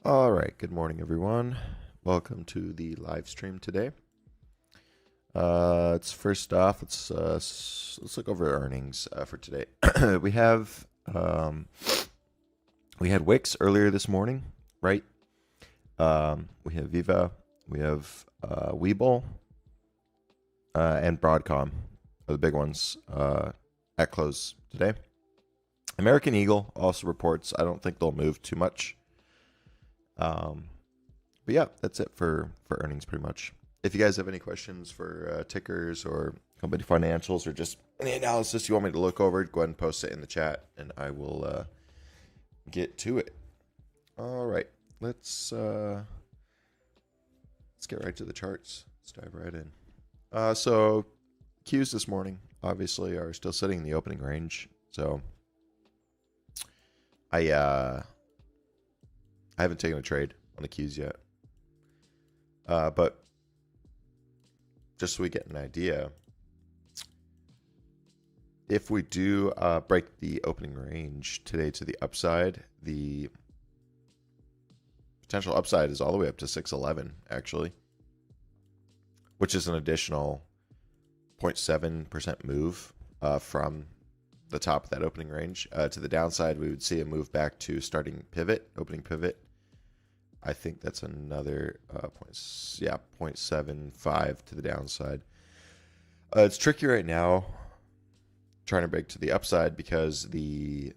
All right, good morning, everyone. Welcome to the live stream today. It's first off, let's look over earnings for today. we have we had Wix earlier this morning, right? We have Viva, we have Webull, and Broadcom are the big ones at close today. American Eagle also reports. I don't think they'll move too much. But yeah, that's it for earnings pretty much. If you guys have any questions for tickers or company financials or just any analysis you want me to look over, go ahead and post it in the chat and I will get to it. All right, let's get right to the charts. Let's dive right in. So Qs this morning obviously are still sitting in the opening range. So I haven't taken a trade on the Qs yet. But just so we get an idea, if we do break the opening range today to the upside, the potential upside is all the way up to 611, actually, which is an additional 0.7% move from the top of that opening range. To the downside, we would see a move back to starting pivot, opening pivot. I think that's another 0.75 to the downside. It's tricky right now trying to break to the upside because the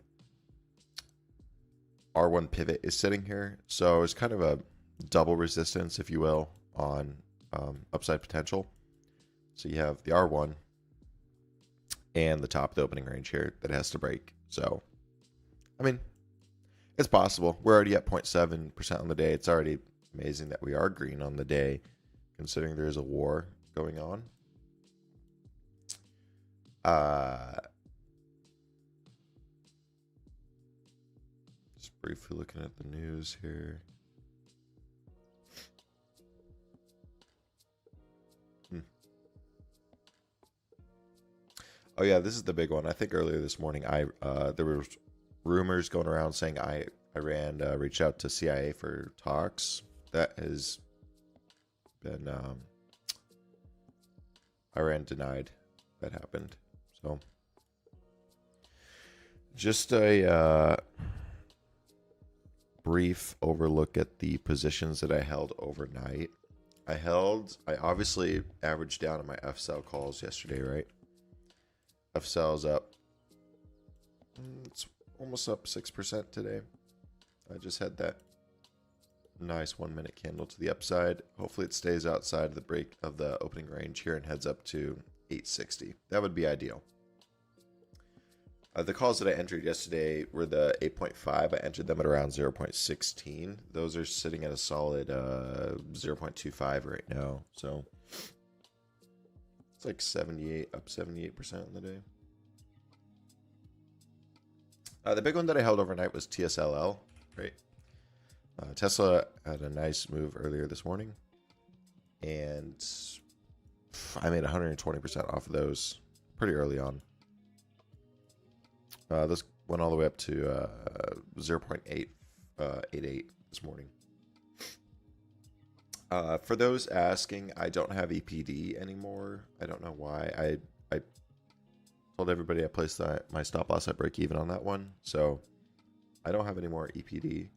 R1 pivot is sitting here. So it's kind of a double resistance, if you will, on upside potential. So you have the R1 and the top of the opening range here that has to break. So, I mean, it's possible. We're already at 0.7% on the day. It's already amazing that we are green on the day, considering there is a war going on. Just briefly looking at the news here. Oh yeah, this is the big one. I think earlier this morning, there were rumors going around saying Iran reached out to CIA for talks. That has been Iran denied that happened. So just a brief overlook at the positions that I held overnight. I obviously averaged down on my F-cell calls yesterday, right? F-cell's up. It's almost up 6% today. I just had that nice 1 minute candle to the upside. Hopefully it stays outside of the break of the opening range here and heads up to 860. That would be ideal. The calls that I entered yesterday were the 8.5. I entered them at around 0.16. Those are sitting at a solid 0.25 right now. So it's like 78, up 78% on the day. The big one that I held overnight was TSLL, right? Tesla had a nice move earlier this morning, and I made 120% off of those pretty early on. This went all the way up to 0.888 this morning. For those asking, I don't have EPD anymore. I don't know why. I told everybody I placed my stop loss at break even on that one, so I don't have any more EPD.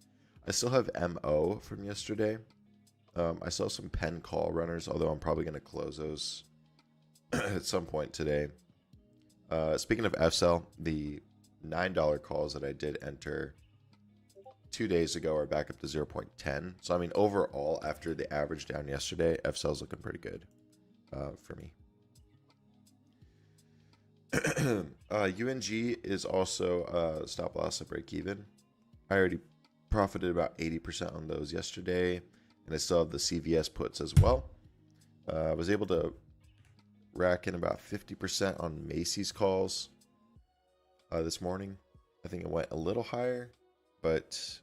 I still have MO from yesterday. I saw some pen call runners, although I'm probably going to close those at some point today. Speaking of FCell, the $9 calls that I did enter 2 days ago are back up to 0.10. So, I mean, overall, after the average down yesterday, FCell's looking pretty good for me. UNG is also stop loss at break even. I already profited about 80% on those yesterday, and I still have the CVS puts as well. I was able to rack in about 50% on Macy's calls this morning. I think it went a little higher, but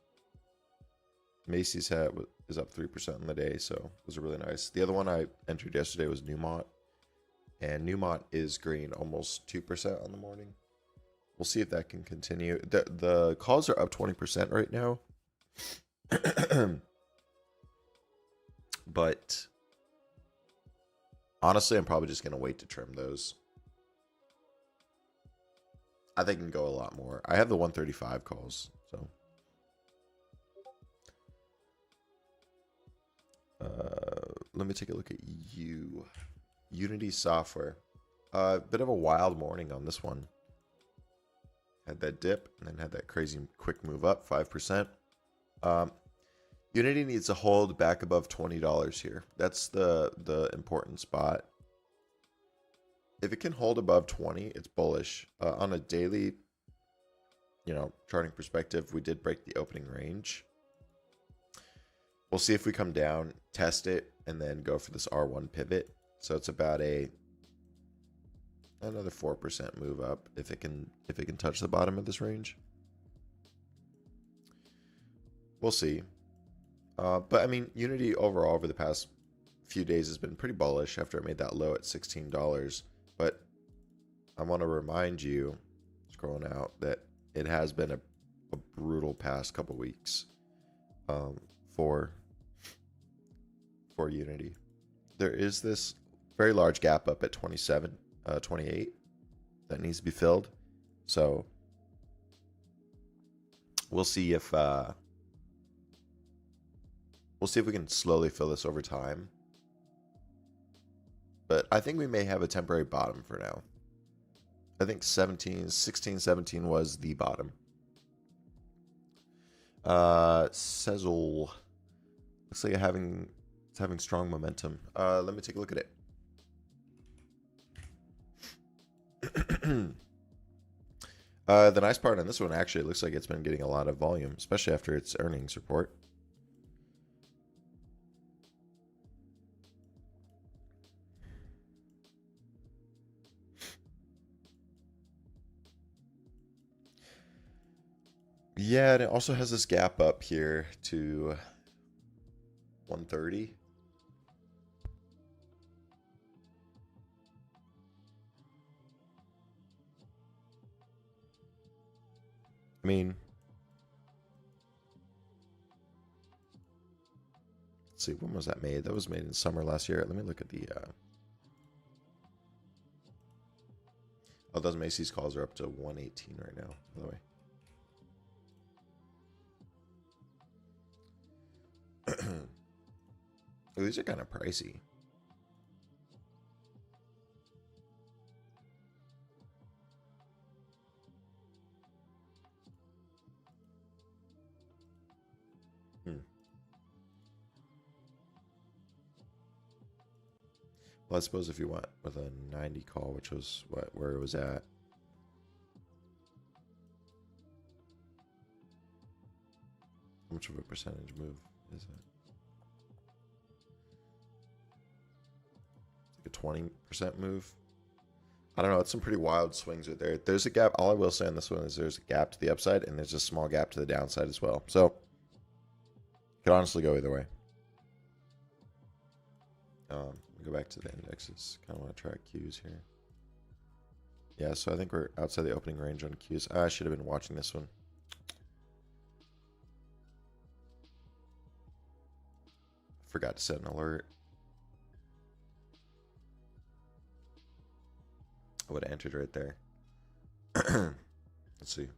Macy's is up 3% on the day, so those are really nice. The other one I entered yesterday was Newmont, and Newmont is green almost 2% on the morning. We'll see if that can continue. The calls are up 20% right now, But honestly, I'm probably just going to wait to trim those. I think it can go a lot more. I have the 135 calls, so. Let me take a look at Unity software. Bit of a wild morning on this one. Had that dip and then had that crazy quick move up, 5%. Unity needs to hold back above $20 here. That's the important spot. If it can hold above 20, it's bullish. On a daily, charting perspective, we did break the opening range. We'll see if we come down, test it, and then go for this R1 pivot. So it's about another 4% move up if it can touch the bottom of this range. We'll see. But I mean, Unity overall over the past few days has been pretty bullish after it made that low at $16. But I want to remind you, scrolling out, that it has been a brutal past couple weeks for Unity. There is this very large gap up at 27, 28 that needs to be filled. So we'll see if we can slowly fill this over time. But I think we may have a temporary bottom for now. I think 16, 17 was the bottom. Sezzle looks like it's having strong momentum. Let me take a look at it. The nice part on this one, actually, it looks like it's been getting a lot of volume, especially after its earnings report. Yeah, and it also has this gap up here to 130. I mean, let's see, when was that made? That was made in summer last year. Let me look at the oh, those Macy's calls are up to 118 right now, by the way. Oh, these are kind of pricey. Well, I suppose if you went with a 90 call, which was where it was at. How much of a percentage move is it? It's like a 20% move. I don't know. It's some pretty wild swings right there. There's a gap. All I will say on this one is there's a gap to the upside and there's a small gap to the downside as well. So it could honestly go either way. Go back to the indexes. Kind of want to track Qs here. Yeah, so I think we're outside the opening range on Qs. I should have been watching this one. Forgot to set an alert. I would have entered right there. Let's see.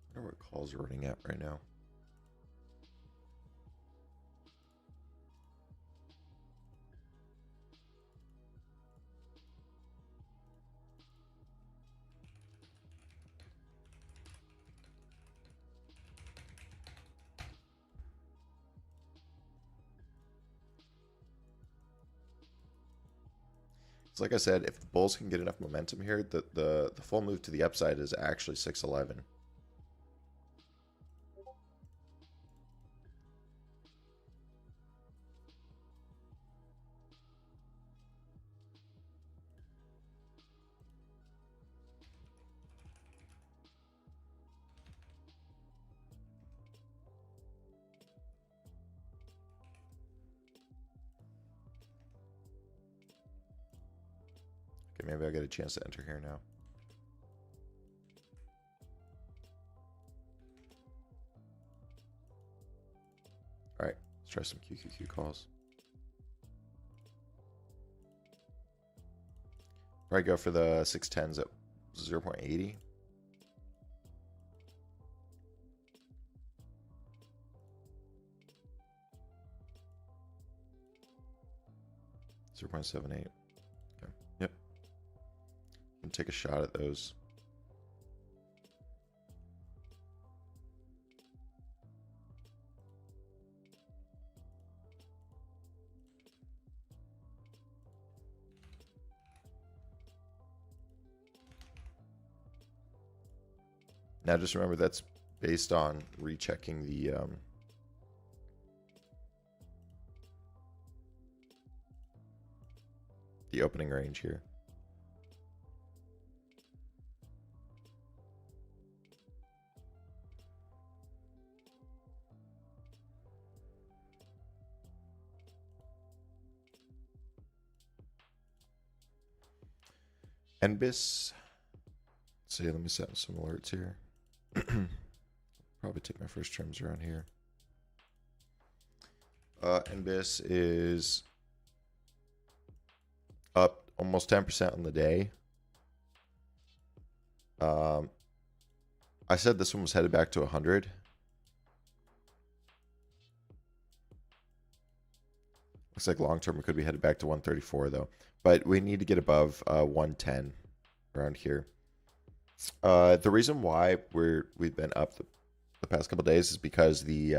I wonder what calls are running at right now. So like I said, if the Bulls can get enough momentum here, the full move to the upside is actually 611. maybe I'll get a chance to enter here now. All right, let's try some QQQ calls. Probably go for the 610s at 0.80. $0.78. Okay. Yep. And take a shot at those. Now just remember that's based on rechecking the opening range here. NBIS. So yeah, let me set some alerts here. Probably take my first trims around here. NBIS is up almost 10% on the day. I said this one was headed back to 100. Looks like long term it could be headed back to 134 though. But we need to get above 110 around here. The reason why we've been up the past couple days is because the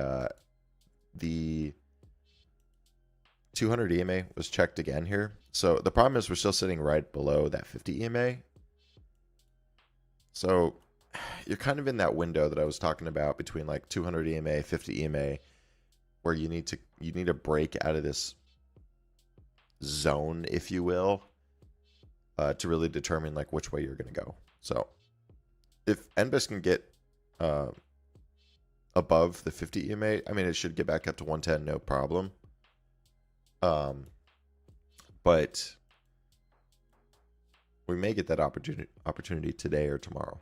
200 EMA was checked again here. So the problem is we're still sitting right below that 50 EMA. So you're kind of in that window that I was talking about between like 200 EMA, 50 EMA, where you need to break out of this zone, if you will, to really determine like which way you're going to go. So if NBIS can get above the 50 EMA, I mean, it should get back up to 110, no problem. But we may get that opportunity today or tomorrow.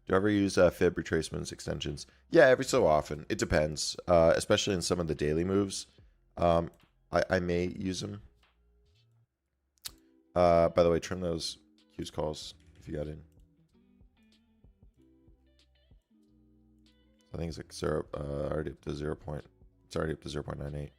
Do you ever use fib retracements extensions? Yeah, every so often. It depends, especially in some of the daily moves. I may use them. By the way, trim those Q's calls if you got in. I think it's like already up to 0. It's already up to 0.98.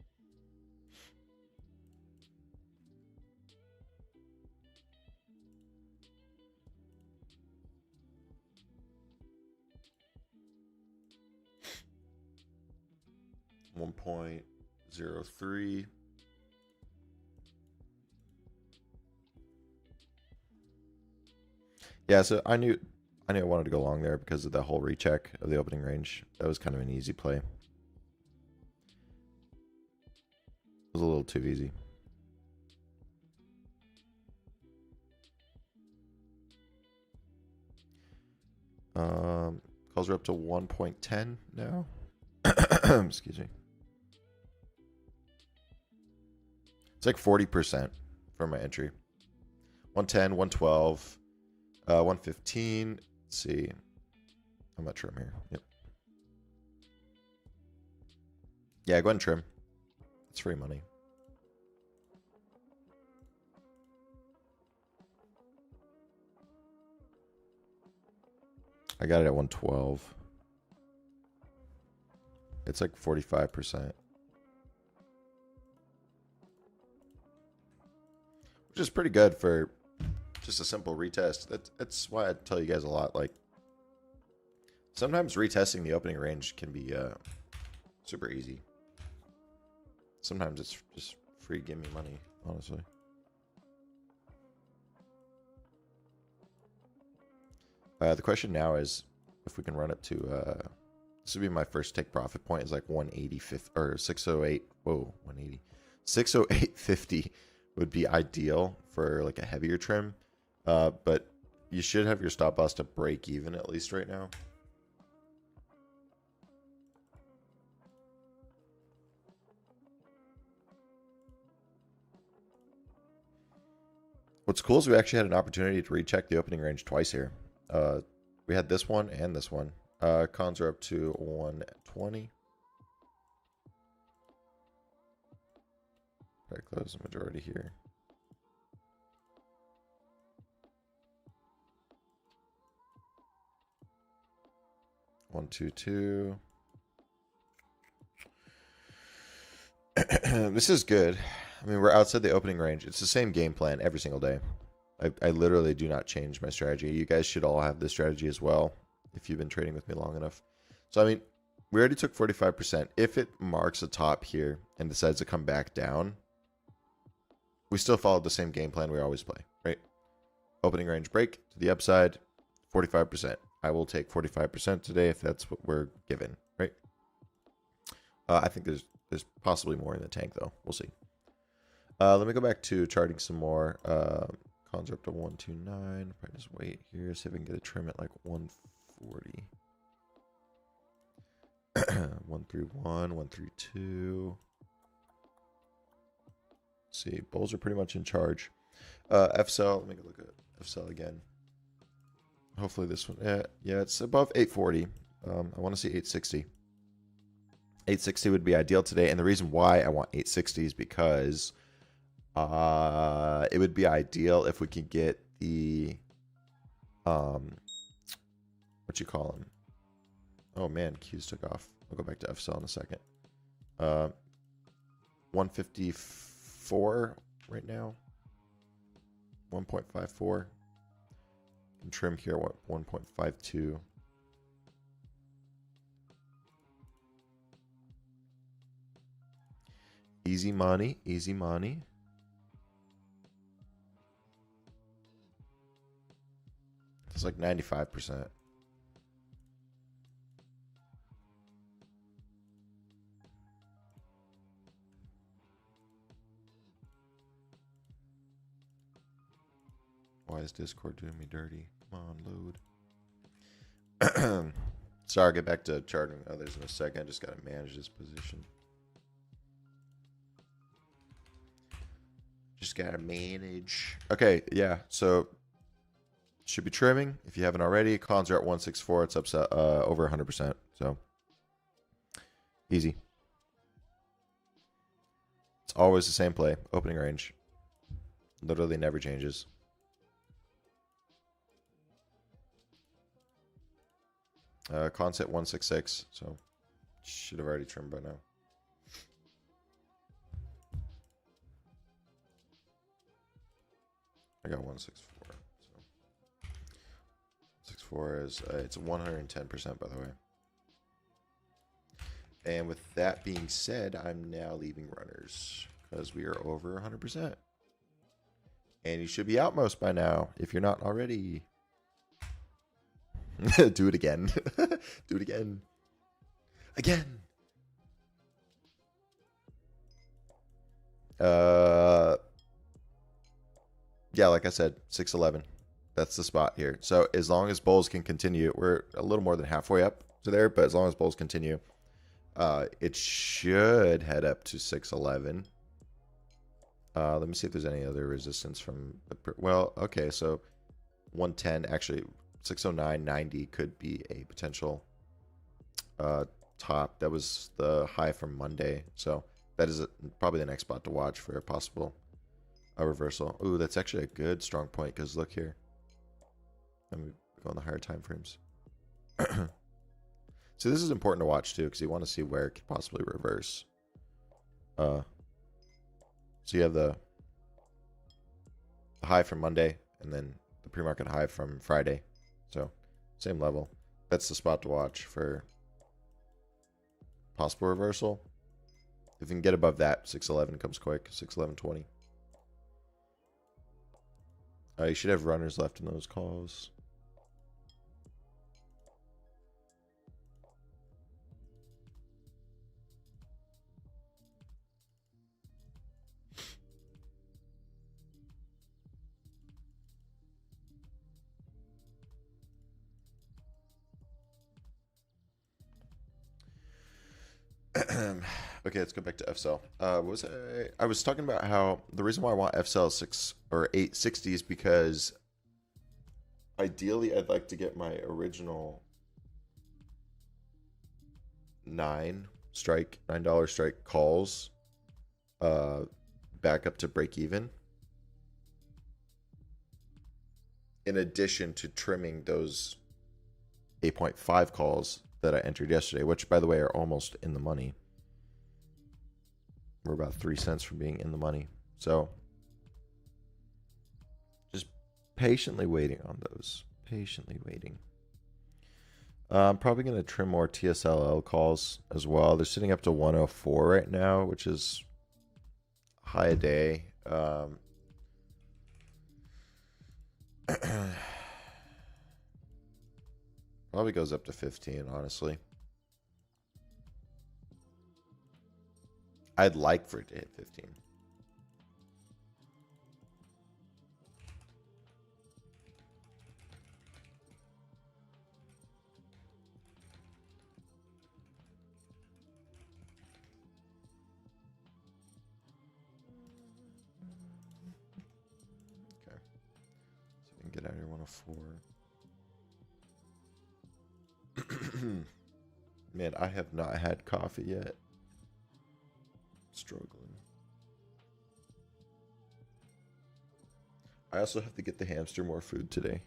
$1.03. Yeah, so I knew I wanted to go long there because of the whole recheck of the opening range. That was kind of an easy play. It was a little too easy. Calls are up to 1.10 now. Excuse me. It's like 40% for my entry. 110, 112, 115. Let's see. I'm not trim here. Yep. Yeah, go ahead and trim. It's free money. I got it at 112. It's like 45%. Which is pretty good for just a simple retest. That's why I tell you guys a lot. Like, sometimes retesting the opening range can be super easy. Sometimes it's just free give me money, honestly. The question now is if we can run it to this would be my first take profit point is like 180 or 608. Whoa, 180. 608.50 would be ideal for like a heavier trim. But you should have your stop loss to break even at least right now. What's cool is we actually had an opportunity to recheck the opening range twice here. We had this one and this one. Cons are up to 120. Probably close the majority here. One, two, two. This is good. I mean, we're outside the opening range. It's the same game plan every single day. I literally do not change my strategy. You guys should all have this strategy as well if you've been trading with me long enough. So, I mean, we already took 45%. If it marks a top here and decides to come back down, we still follow the same game plan we always play, right? Opening range break to the upside, 45%. I will take 45% today if that's what we're given, right? I think there's possibly more in the tank, though. We'll see. Let me go back to charting some more. Cons are up to 129. Probably just wait here, see if we can get a trim at like 140. 131, 132. Let's see, bulls are pretty much in charge. FSL, let me go look at FSL again. Hopefully this one, yeah, it's above 840. I want to see 860. 860 would be ideal today, and the reason why I want 860 is because it would be ideal if we could get the what you call them. Oh man, Q's took off. I'll go back to FSL in a second. 154 right now. 1.54. And trim here, what, 1.52. Easy money, easy money. It's like 95%. Why is Discord doing me dirty? Come on, load. Sorry, I'll get back to charting others in a second. I just got to manage this position. Just got to manage. Okay, yeah. So, should be trimming if you haven't already. Cons are at 164. It's up over 100%. So, easy. It's always the same play. Opening range. Literally never changes. Cons at 166. So, should have already trimmed by now. I got 164. So 64 is it's 110% by the way. And with that being said, I'm now leaving runners because we are over 100%. And you should be outmost by now if you're not already. Do it again. Do it again. Again. Yeah, like I said, 611. That's the spot here. So as long as bulls can continue, we're a little more than halfway up to there, but as long as bulls continue, it should head up to 611. Let me see if there's any other resistance from, well, okay, so 110, actually 609.90 could be a potential top. That was the high from Monday, so that is probably the next spot to watch for a possible reversal. Ooh, that's actually a good strong point because look here. Let me go on the higher time frames. So this is important to watch too because you want to see where it could possibly reverse. So you have the high from Monday and then the pre-market high from Friday. So same level. That's the spot to watch for possible reversal. If you can get above that, 611 comes quick. 611.20. You should have runners left in those calls. Okay, let's go back to FCell. I was talking about how the reason why I want FCell 6 or 860 is because ideally I'd like to get my original $9 strike calls back up to break even, in addition to trimming those 8.5 calls that I entered yesterday, which by the way are almost in the money. We're about 3 cents from being in the money. So just patiently waiting on those. Patiently waiting. I'm probably going to trim more TSLL calls as well. They're sitting up to 104 right now, which is high a day. Probably goes up to 15, honestly. I'd like for it to hit 15. Okay. So we can get out of here 104. Man, I have not had coffee yet. Struggling. I also have to get the hamster more food today.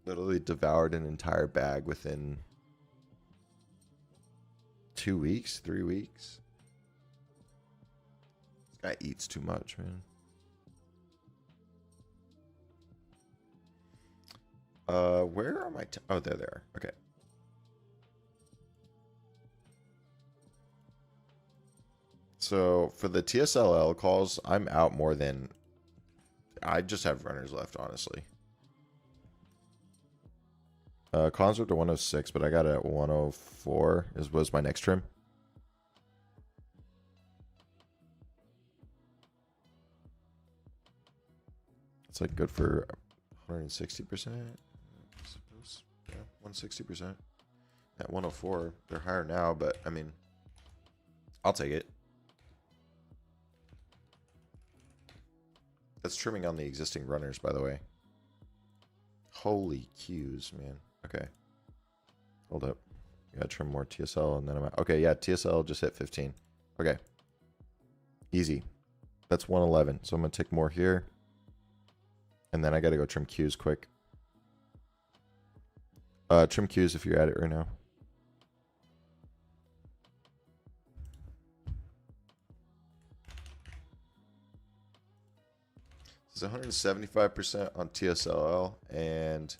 Literally devoured an entire bag within 2 weeks, 3 weeks. This guy eats too much, man. Where are my... oh, there they are. Okay. So for the TSLL calls, I'm out more than... I just have runners left, honestly. Cons were to 106, but I got it at 104 was my next trim. It's like good for 160%. I suppose. Yeah, 160%. At 104, they're higher now, but I mean, I'll take it. That's trimming on the existing runners, by the way. Holy cues, man. Okay. Hold up. Gotta trim more TSL and then I'm out. Okay, yeah, TSL just hit 15. Okay. Easy. That's 111. So I'm gonna take more here. And then I gotta go trim Qs quick. Trim Qs if you're at it right now. It's 175% on TSLL, and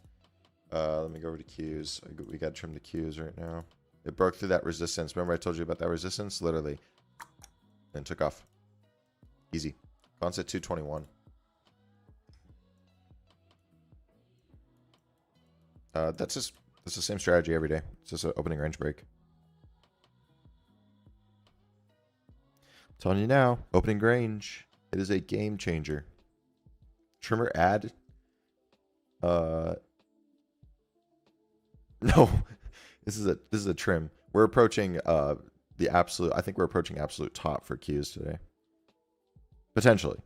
let me go over to Qs. We got to trim the Qs right now. It broke through that resistance. Remember I told you about that resistance? Literally. And took off. Easy. Bounce at 221. That's the same strategy every day. It's just an opening range break. I'm telling you now, opening range. It is a game changer. Trimmer add. No, this is a trim. We're approaching the absolute. I think we're approaching absolute top for Qs today. Potentially.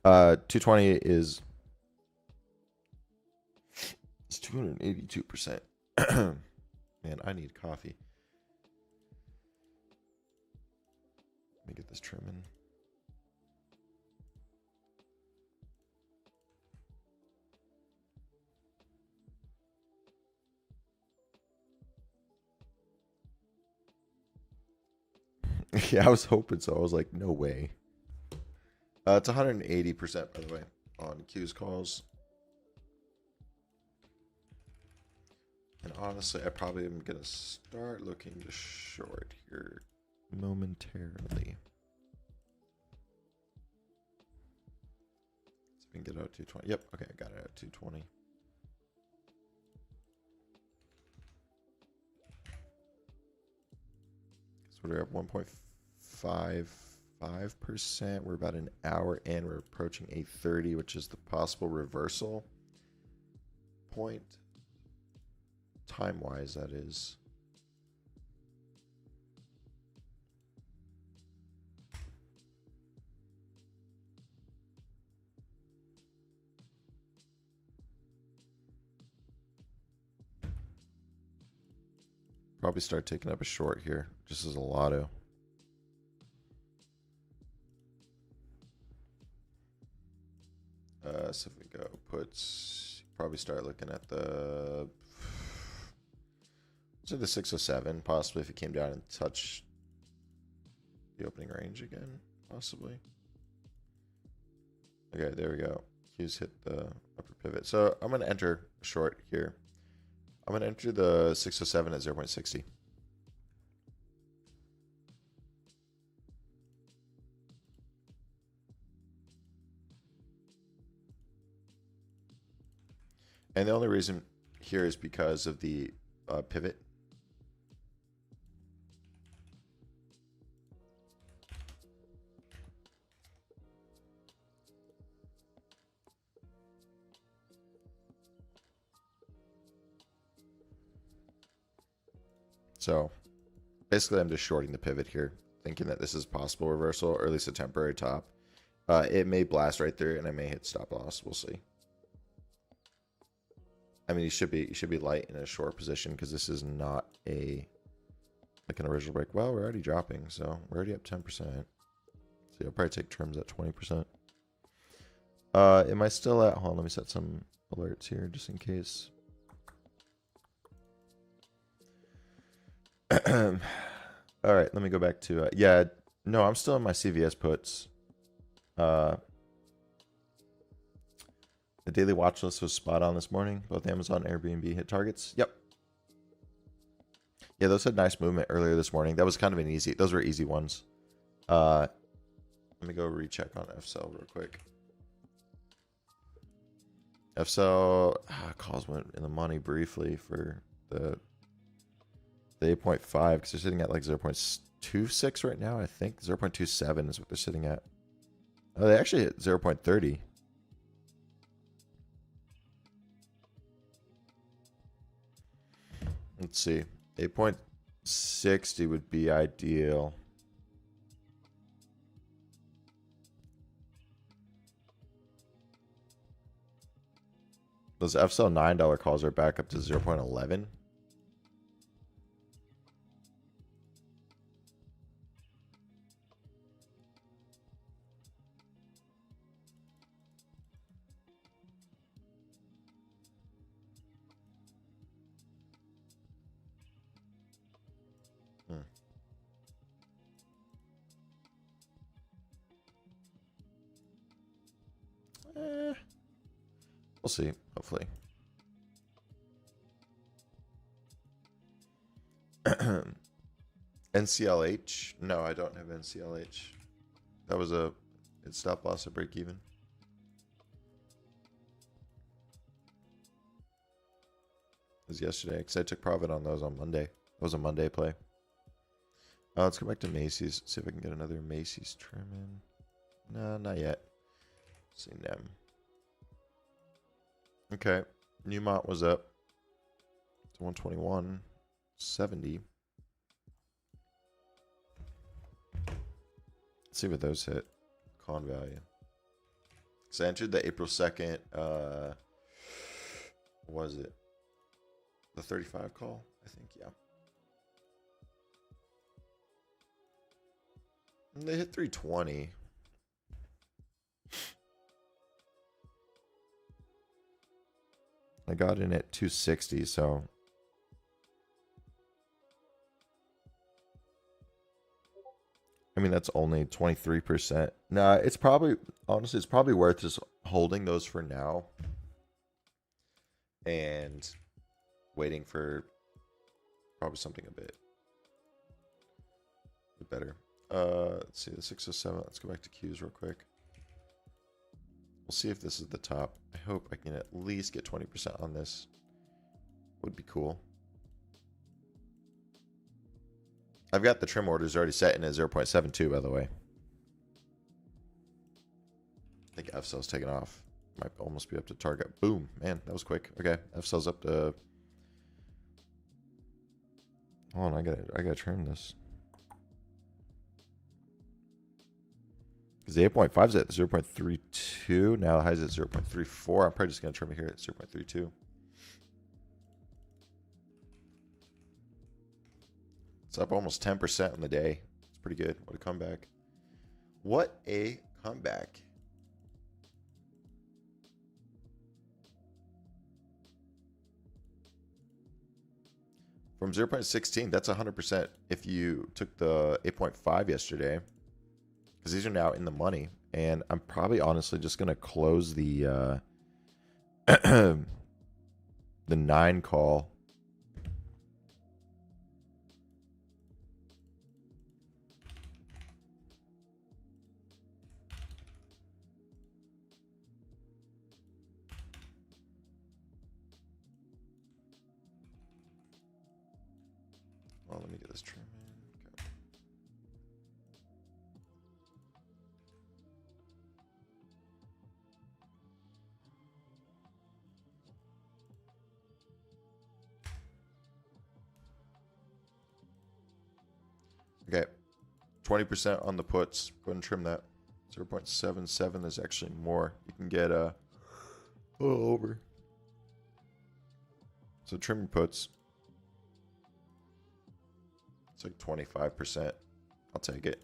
220 is 282%. Man, I need coffee. Let me get this trimming. Yeah, I was hoping so. I was like, no way. It's 180%, by the way, on Q's calls. And honestly, I probably am going to start looking to short here momentarily. So we can get out 220. Yep, okay, I got it at 220. So we're at 1.55%. We're about an hour in. We're approaching 8:30, which is the possible reversal point. time-wise, that is. Probably start taking up a short here, just as a lotto. So if we go puts, probably start looking at the 607, possibly if it came down and touched the opening range again, possibly. Okay, there we go. Q's hit the upper pivot. So I'm going to enter short here. I'm going to enter the 607 at 0.60. And the only reason here is because of the pivot. So basically I'm just shorting the pivot here, thinking that this is possible reversal, or at least a temporary top. It may blast right through and I may hit stop loss. We'll see. I mean, you should be light in a short position because this is not like an original break. Well, we're already dropping, so we're already up 10%. So I'll probably take terms at 20%. Am I still at? Hold on, let me set some alerts here just in case. All right, let me go back to yeah. No, I'm still in my CVS puts. The daily watch list was spot on this morning. Both Amazon and Airbnb hit targets. Yep. Yeah, those had nice movement earlier this morning. That was kind of an easy. Those were easy ones. Let me go recheck on FCell real quick. FCell calls went in the money briefly for the 8.5 because they're sitting at like 0.26 right now. I think 0.27 is what they're sitting at. Oh, they actually hit 0.30. Let's see. 8.60 would be ideal. Those FCell $9 calls are back up to 0.11. We'll see, hopefully. NCLH? No, I don't have NCLH. That was it's stop loss at break even. It was yesterday because I took profit on those on Monday. That was a Monday play. Let's go back to Macy's. See if I can get another Macy's trim in. No, not yet. Let's see them. Okay, Newmont was up to 121.70. Let's see what those hit. Con value. So I entered the April 2nd. What was it? The 35 call, I think, yeah. And they hit 320. I got in at 260, so I mean that's only 23%. Nah, it's probably honestly it's probably worth just holding those for now and waiting for probably something a bit better. Let's see the 607. Let's go back to Qs real quick. We'll see if this is the top. I hope I can at least get 20% on this. Would be cool. I've got the trim orders already set in at 0.72, by the way. I think FCell's taking off. Might almost be up to target. Boom. Man, that was quick. Okay, FCell's up to Hold on, I gotta trim this. Because the 8.5 is at 0.32. Now the high is at 0.34. I'm probably just gonna trim it here at 0.32. It's up almost 10% on the day. It's pretty good. What a comeback. What a comeback. From 0.16, that's 100% if you took the 8.5 yesterday. Because these are now in the money. And I'm probably honestly just going to close the the 9 call. Well, let me get this trim in. Okay. 20% on the puts. Go ahead and trim that. 0.77 is actually more. You can get a little over. So trim your puts. It's like 25%. I'll take it.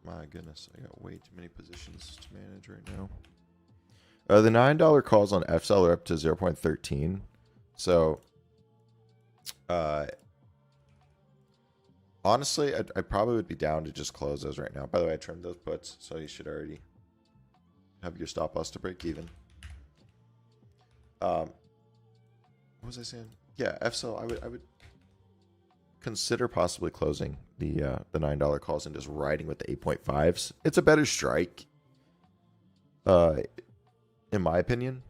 My goodness, I got way too many positions to manage right now. The $9 calls on FSL are up to 0.13. So, honestly, I probably would be down to just close those right now. By the way, I trimmed those puts, so you should already have your stop loss to break even. What was I saying? Yeah, FSL, I would consider possibly closing the $9 calls and just riding with the 8.5s. It's a better strike, in my opinion.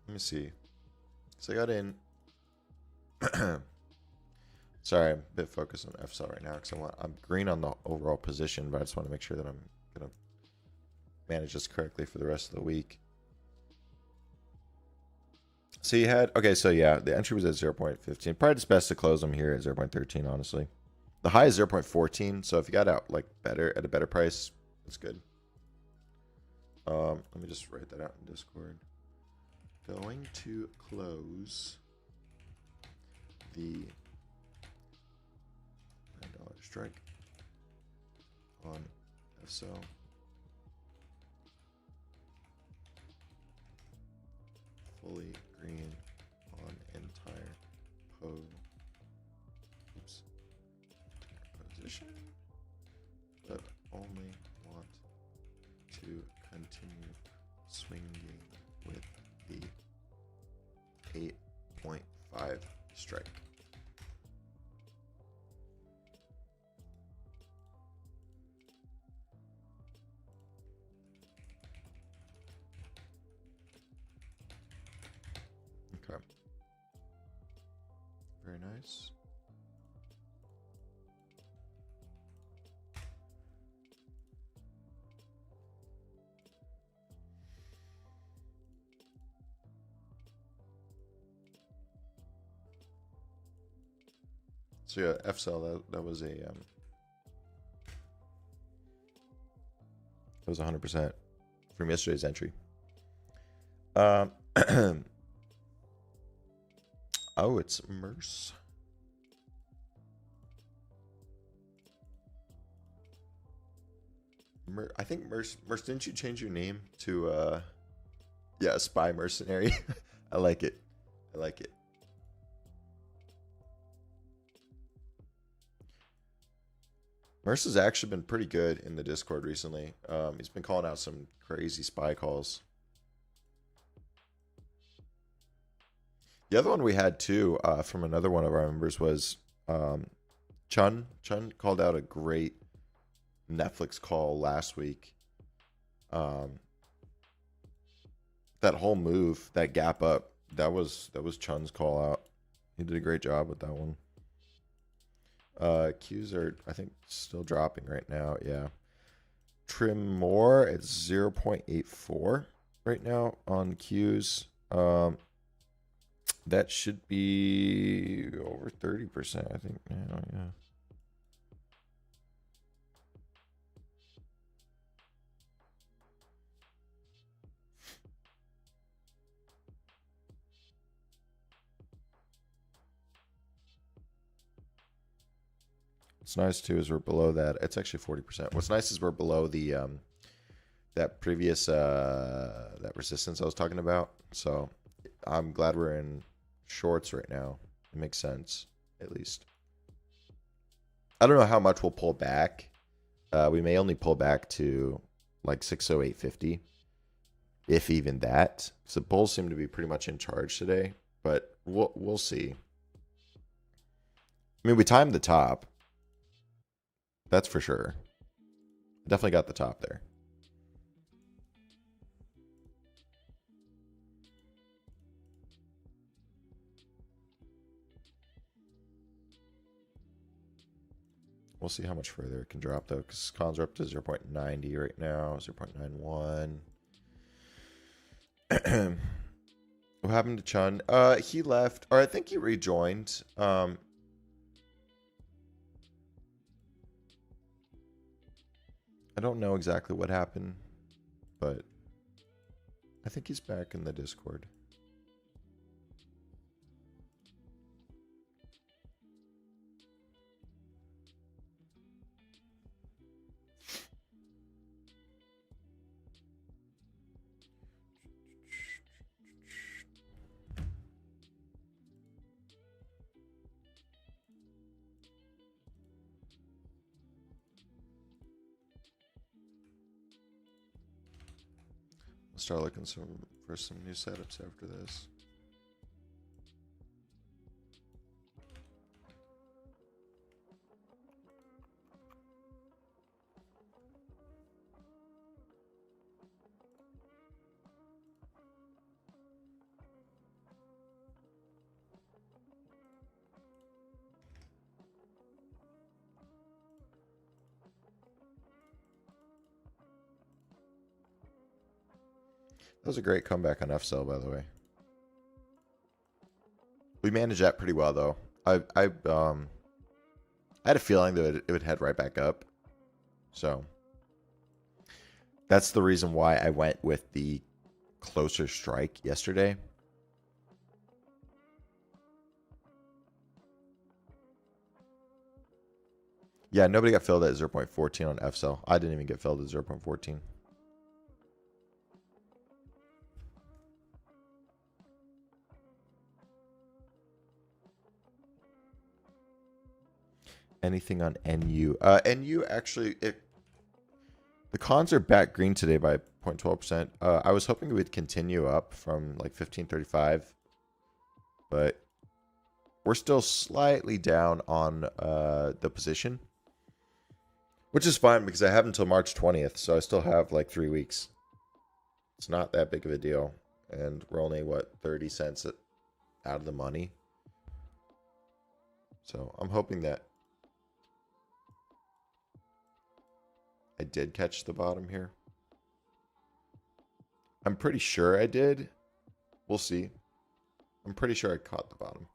Let me see. So I got in. Sorry, I'm a bit focused on FSL right now because I'm green on the overall position, but I just want to make sure that I'm gonna manage this correctly for the rest of the week. So you had so yeah, the entry was at 0.15. Probably just best to close them here at 0.13. Honestly, the high is 0.14. So if you got out like better at a better price, that's good. Let me just write that out in Discord. Going to close the $9 strike on FSL. Fully green on entire position, but only want to continue swinging with the 8.5 strike. Okay. Very nice. So yeah, FSL that was a that was 100% from yesterday's entry. Oh, it's Merce. I think Merce, didn't you change your name to yeah, Spy Mercenary? I like it. I like it. Mercer's actually been pretty good in the Discord recently. He's been calling out some crazy spy calls. The other one we had too, from another one of our members was Chun. Chun called out a great Netflix call last week. That whole move, that gap up, that was Chun's call out. He did a great job with that one. Qs are, I think, still dropping right now. Yeah. Trim more at 0.84 right now on Qs. That should be over 30%, I think. Yeah. What's nice too is we're below that. It's actually 40%. What's nice is we're below the that previous that resistance I was talking about. So I'm glad we're in shorts right now. It makes sense, at least. I don't know how much we'll pull back. We may only pull back to like 608.50, if even that. So the bulls seem to be pretty much in charge today, but we'll see. I mean, we timed the top. That's for sure. Definitely got the top there. We'll see how much further it can drop, though, because cons are up to 0.90 right now, 0.91. What happened to Chun? He left, or I think he rejoined. I don't know exactly what happened, but I think he's back in the Discord. Start looking for some new setups after this. That was a great comeback on F-Cell, by the way. We managed that pretty well, though. I had a feeling that it would head right back up. So that's the reason why I went with the closer strike yesterday. Yeah, nobody got filled at 0.14 on F-Cell. I didn't even get filled at 0.14. Anything on NU? NU actually, the cons are back green today by 0.12%. I was hoping it would continue up from like 1535, but we're still slightly down on the position, which is fine because I have until March 20th, so I still have like 3 weeks. It's not that big of a deal, and we're only, what, 30 cents out of the money. So I'm hoping that I did catch the bottom here. I'm pretty sure I did. We'll see. I'm pretty sure I caught the bottom.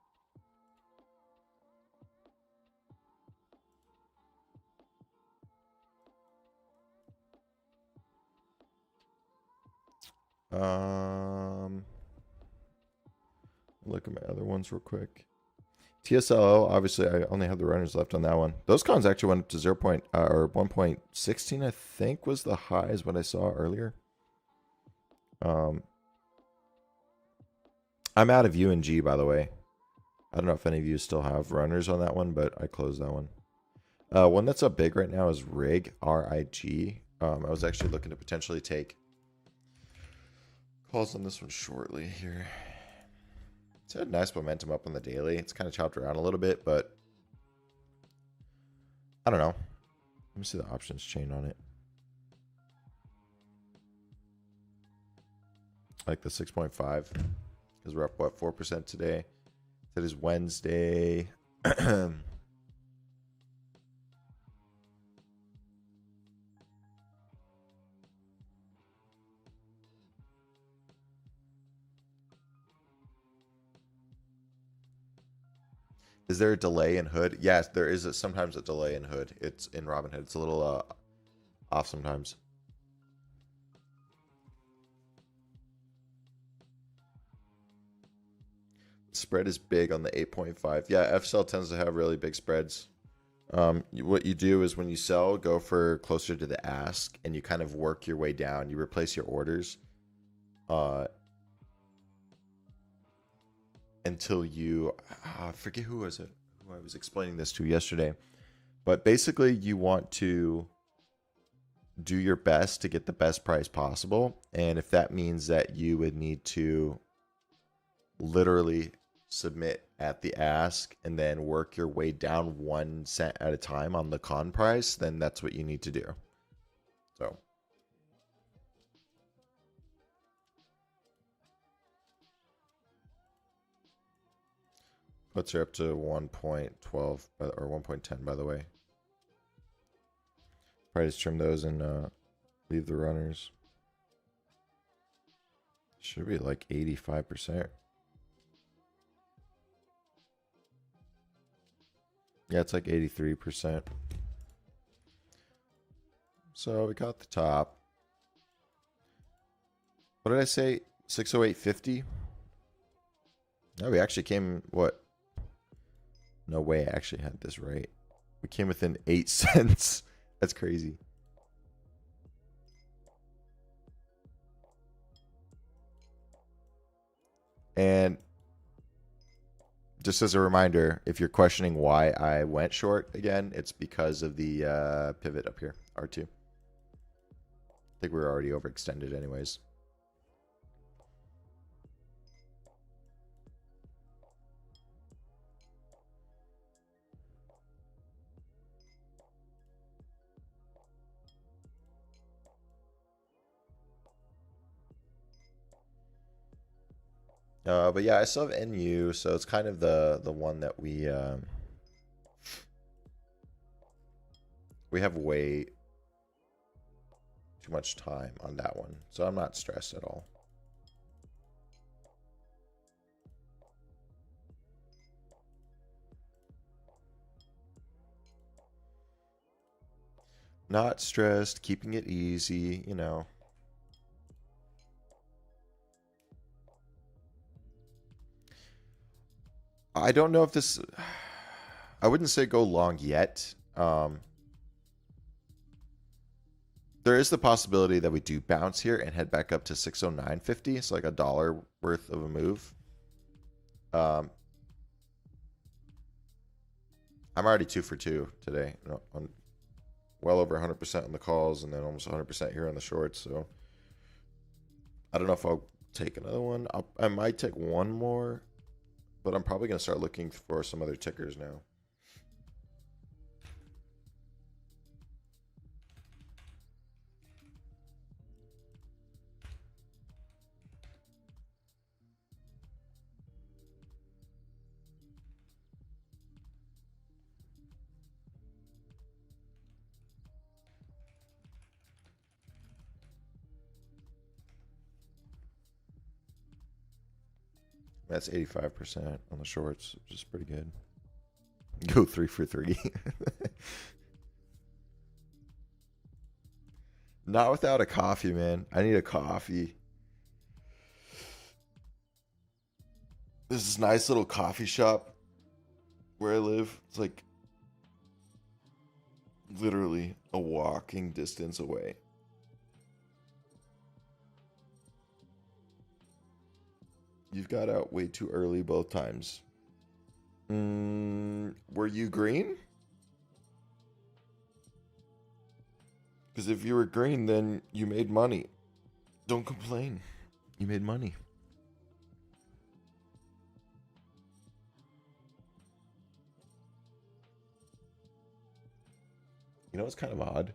Look at my other ones real quick. TSLO, obviously, I only have the runners left on that one. Those cons actually went up to 1.16, I think, was the high is what I saw earlier. I'm out of UNG, by the way. I don't know if any of you still have runners on that one, but I closed that one. One that's up big right now is Rig, RIG. I was actually looking to potentially take calls on this one shortly here. It's had nice momentum up on the daily. It's kind of chopped around a little bit, but I don't know. Let me see the options chain on it. Like the 6.5, because we're up, what, 4% today? That is Wednesday. Is there a delay in Hood? Yes, there is sometimes a delay in Hood. It's in Robinhood. It's a little off sometimes. Spread is big on the 8.5. Yeah, FSL tends to have really big spreads. What you do is when you sell, go for closer to the ask, and you kind of work your way down. You replace your orders until you I forget who was it who I was explaining this to yesterday. But basically, you want to do your best to get the best price possible. And if that means that you would need to literally submit at the ask and then work your way down 1 cent at a time on the con price, then that's what you need to do. So puts her up to 1.12 or 1.10, by the way. Probably just trim those and leave the runners. Should be like 85%. Yeah, it's like 83%. So we got the top. What did I say? 608.50? No, we actually came, what? No way I actually had this right. We came within 8 cents. That's crazy. And just as a reminder, if you're questioning why I went short again, it's because of the pivot up here, R2. I think we were already overextended anyways. But yeah, I still have NU, so it's kind of the one that we have way too much time on that one, so I'm not stressed at all. Not stressed, keeping it easy, you know. I don't know if this... I wouldn't say go long yet. There is the possibility that we do bounce here and head back up to 609.50. It's like $1 worth of a move. I'm already 2 for 2 today. I'm well over 100% on the calls and then almost 100% here on the shorts. So I don't know if I'll take another one. I might take one more, but I'm probably going to start looking for some other tickers now. That's 85% on the shorts, which is pretty good. Go 3 for 3. Not without a coffee, man. I need a coffee. This is nice little coffee shop where I live. It's like literally a walking distance away. You've got out way too early both times. Were you green? Because if you were green, then you made money. Don't complain. You made money. You know what's kind of odd?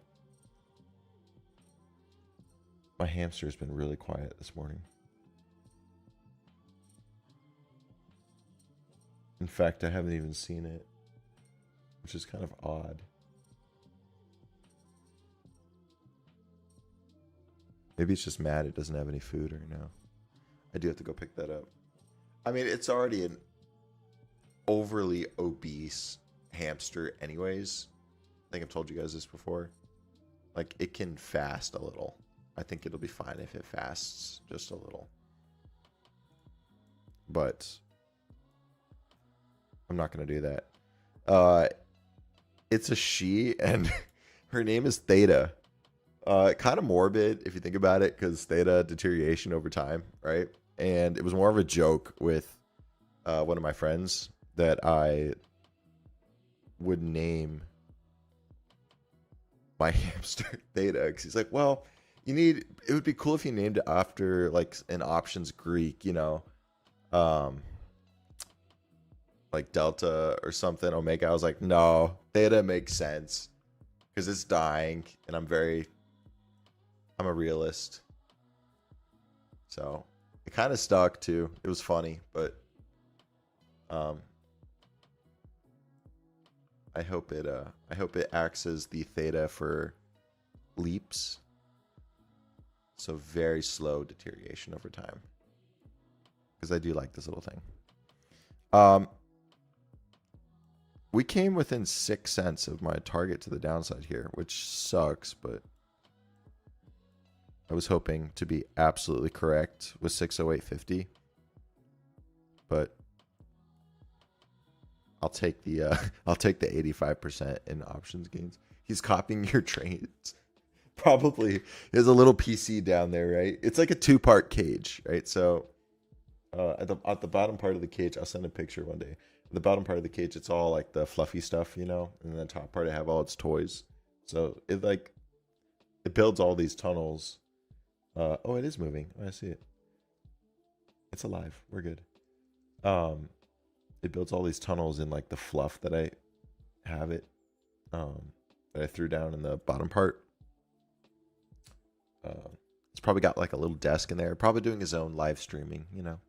My hamster's been really quiet this morning. In fact, I haven't even seen it, which is kind of odd. Maybe it's just mad it doesn't have any food right now. I do have to go pick that up. I mean, it's already an overly obese hamster anyways. I think I've told you guys this before. Like, it can fast a little. I think it'll be fine if it fasts just a little. But I'm not going to do that. It's a she, and her name is Theta. Kind of morbid if you think about it, because Theta, deterioration over time, right? And it was more of a joke with one of my friends that I would name my hamster Theta, because he's like, well, it would be cool if you named it after like an options Greek, you know, like Delta or something, Omega. I was like, no, Theta makes sense because it's dying, and I'm a realist. So it kind of stuck too. It was funny, but I hope it acts as the Theta for leaps. So very slow deterioration over time. Because I do like this little thing. We came within 6 cents of my target to the downside here, which sucks, but I was hoping to be absolutely correct with 608.50. But I'll take the 85% in options gains. He's copying your trades. Probably there's a little PC down there, right? It's like a 2-part cage, right? So at the bottom part of the cage, I'll send a picture one day. At the bottom part of the cage, it's all like the fluffy stuff, you know, and then the top part I have all its toys. So it builds all these tunnels. Oh, it is moving. Oh, I see it. It's alive. We're good. It builds all these tunnels in like the fluff that I have it, that I threw down in the bottom part. It's probably got like a little desk in there. Probably doing his own live streaming, you know.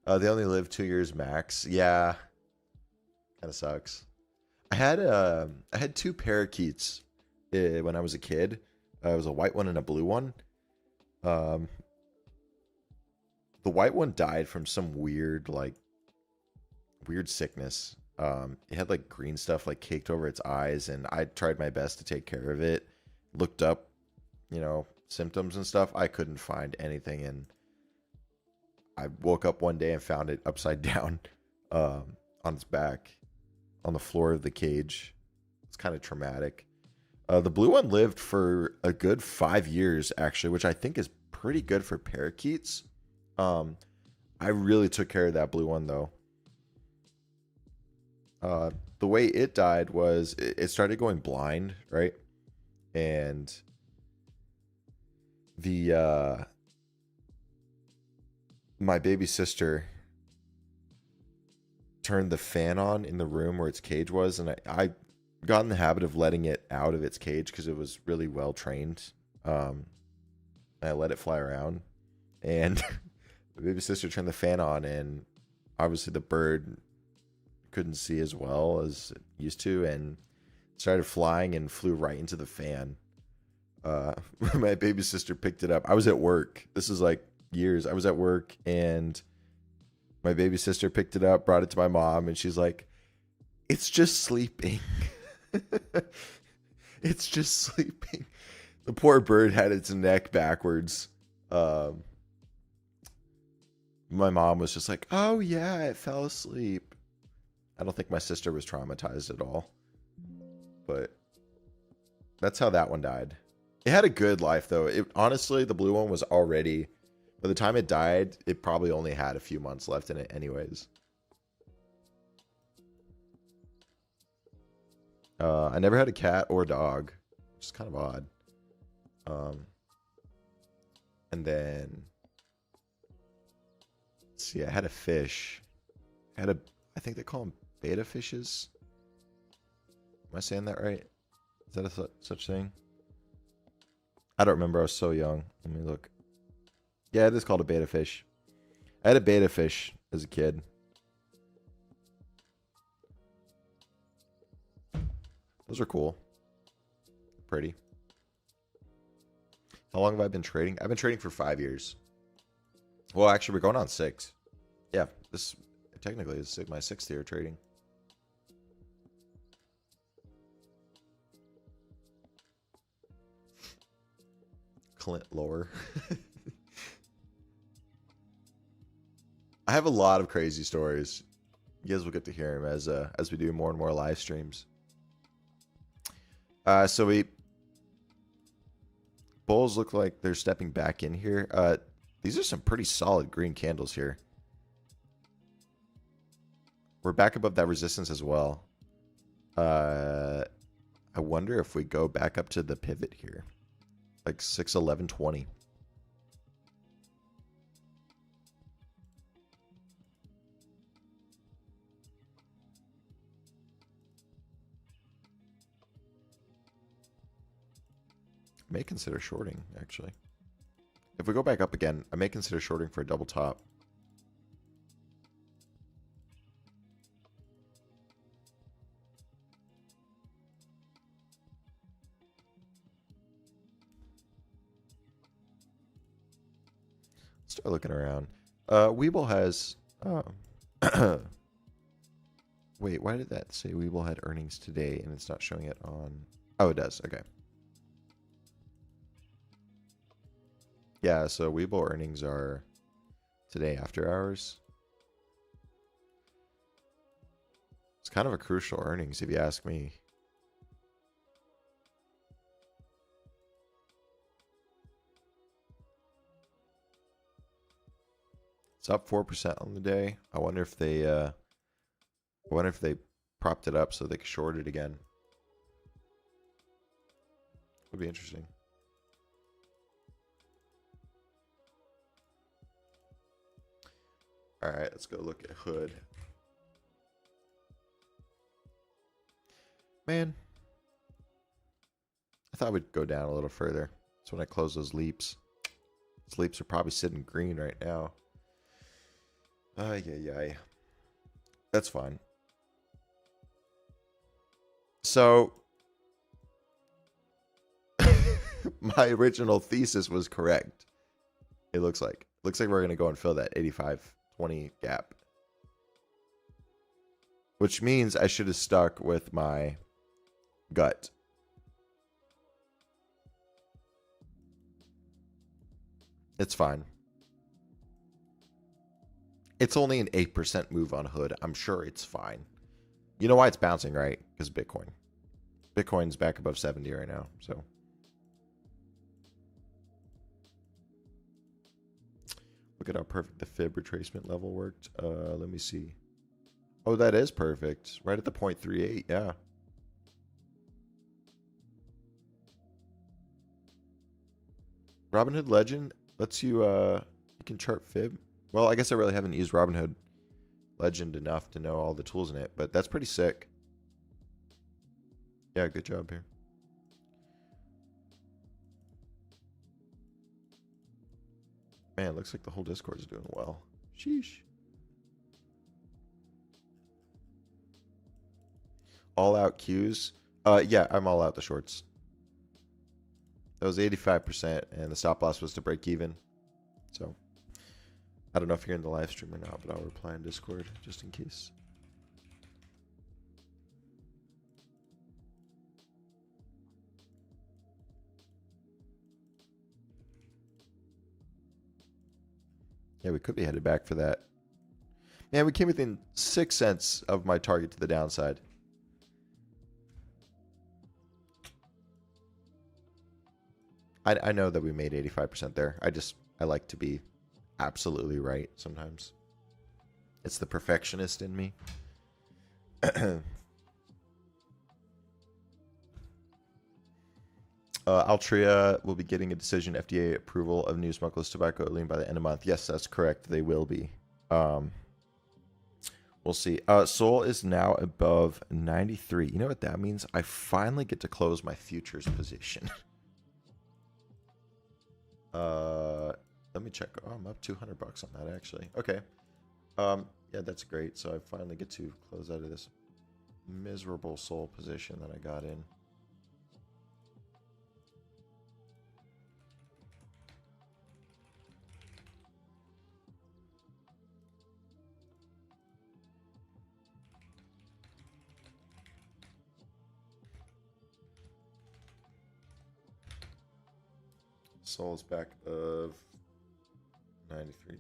They only live 2 years max. Yeah, kind of sucks. I had 2 parakeets when I was a kid. It was a white one and a blue one. The white one died from some weird sickness. It had like green stuff like caked over its eyes, and I tried my best to take care of it. Looked up, you know, symptoms and stuff. I couldn't find anything, and I woke up one day and found it upside down on its back on the floor of the cage. It's kind of traumatic. The blue one lived for a good 5 years, actually, which I think is pretty good for parakeets. I really took care of that blue one, though. The way it died was it started going blind, right? And my baby sister turned the fan on in the room where its cage was, and I got in the habit of letting it out of its cage because it was really well trained. I let it fly around, and my baby sister turned the fan on, and obviously the bird couldn't see as well as it used to, and started flying and flew right into the fan. My baby sister picked it up. I was at work. This is like years. I was at work, and my baby sister picked it up, brought it to my mom, and she's like, "It's just sleeping." It's just sleeping. The poor bird had its neck backwards. My mom was just like, "Oh yeah, it fell asleep." I don't think my sister was traumatized at all, but that's how that one died. It had a good life though. Honestly, the blue one was already, by the time it died, it probably only had a few months left in it anyways. I never had a cat or dog. which is kind of odd. And then, let's see, I had a fish. I think they call them beta fishes. Am I saying that right? Is that a such thing? I don't remember. I was so young. Let me look. Yeah, it is called a beta fish. I had a beta fish as a kid. Those are cool. Pretty. How long have I been trading? I've been trading for 5 years. Well, actually, we're going on 6. Yeah, this technically is my 6th year trading. Clint lore. I have a lot of crazy stories. You guys will get to hear them as we do more and more live streams. So bulls look like they're stepping back in here. These are some pretty solid green candles here. We're back above that resistance as well. I wonder if we go back up to the pivot here. Like 61120. May consider shorting, actually. If we go back up again, I may consider shorting for a double top. Start looking around. Weeble has... wait, why did that say Weeble had earnings today and it's not showing it on... Oh, it does. Okay. Yeah, so Weeble earnings are today after hours. It's kind of a crucial earnings, if you ask me. It's up 4% on the day. I wonder if they propped it up so they could short it again. Would be interesting. All right, let's go look at Hood. Man, I thought we'd go down a little further. That's when I close those leaps. Those leaps are probably sitting green right now. Yeah. That's fine. So, my original thesis was correct. It looks like. Looks like we're going to go and fill that 85-20 gap. Which means I should have stuck with my gut. It's fine. It's only an 8% move on Hood. I'm sure it's fine. You know why it's bouncing, right? Because Bitcoin. Bitcoin's back above 70 right now, so. Look at how perfect the fib retracement level worked. Let me see. Oh, that is perfect. Right at the 0.38, yeah. Robinhood Legend lets you, you can chart fib. Well, I guess I really haven't used Robinhood Legend enough to know all the tools in it, but that's pretty sick. Yeah, good job here. Man, looks like the whole Discord is doing well. Sheesh. All out Qs. Yeah, I'm all out the shorts. That was 85%, and the stop loss was to break even. So, I don't know if you're in the live stream or not, but I'll reply in Discord just in case. Yeah, we could be headed back for that. Man, we came within 6 cents of my target to the downside. I know that we made 85% there. I like to be absolutely right sometimes. It's the perfectionist in me. Altria will be getting a decision FDA approval of new smokeless tobacco lean by the end of the month. Yes, that's correct. They will be. We'll see. Sol is now above 93. You know what that means? I finally get to close my futures position. Let me check. Oh, I'm up $200 on that actually. Okay. Yeah, that's great. So I finally get to close out of this miserable Sol position that I got in. Sol's back of $93.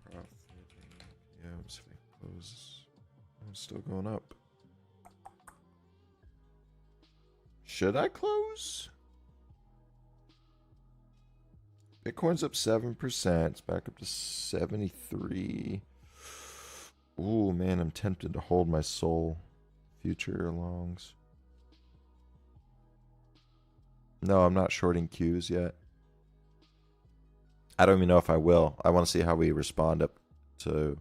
Profit. Yeah, let's see if I close. Oh, it's still going up. Should I close? Bitcoin's up 7%. It's back up to 73. Ooh, man, I'm tempted to hold my Sol future longs. No, I'm not shorting Qs yet. I don't even know if I will. I want to see how we respond up to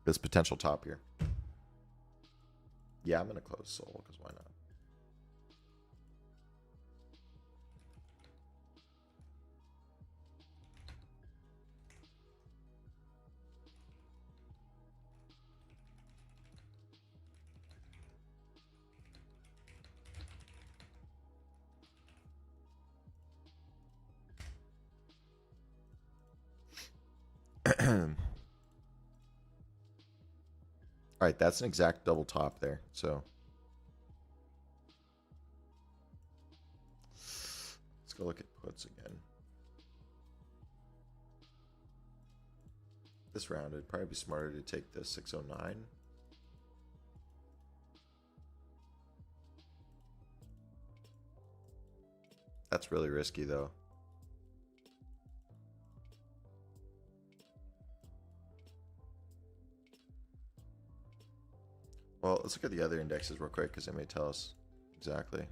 this potential top here. Yeah, I'm going to close Sol because why not? All right, that's an exact double top there. So let's go look at puts again. This round, it'd probably be smarter to take the 609. That's really risky, though. Well, let's look at the other indexes real quick because they may tell us exactly.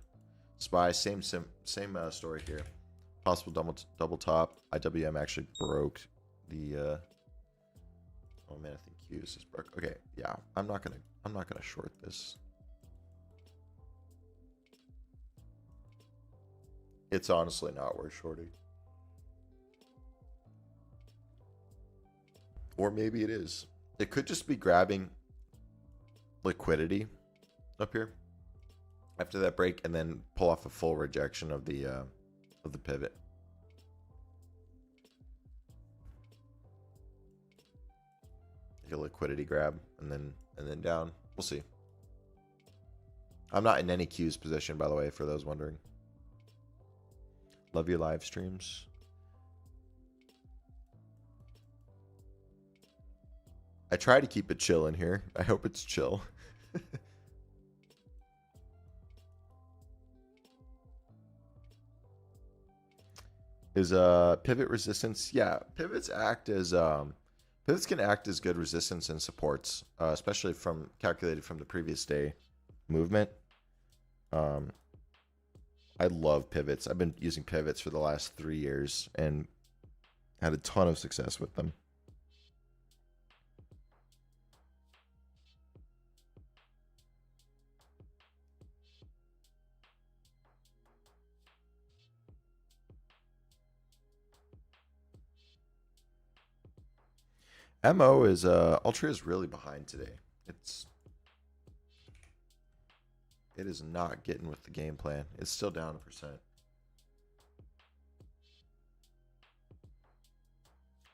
SPY, same story here. Possible double top. IWM actually broke the. Oh man, I think Q's just broke. Okay, yeah, I'm not gonna short this. It's honestly not worth shorting. Or maybe it is. It could just be grabbing liquidity up here after that break and then pull off a full rejection of the pivot. Like a liquidity grab and then down. We'll see. I'm not in any Qs position, by the way, for those wondering. Love your live streams. I try to keep it chill in here. I hope it's chill. Is pivot resistance? Yeah, pivots can act as good resistance and supports, especially from calculated from the previous day movement. I love pivots. I've been using pivots for the last 3 years and had a ton of success with them. MO is Ultra is really behind today. It is not getting with the game plan. It's still down 1%.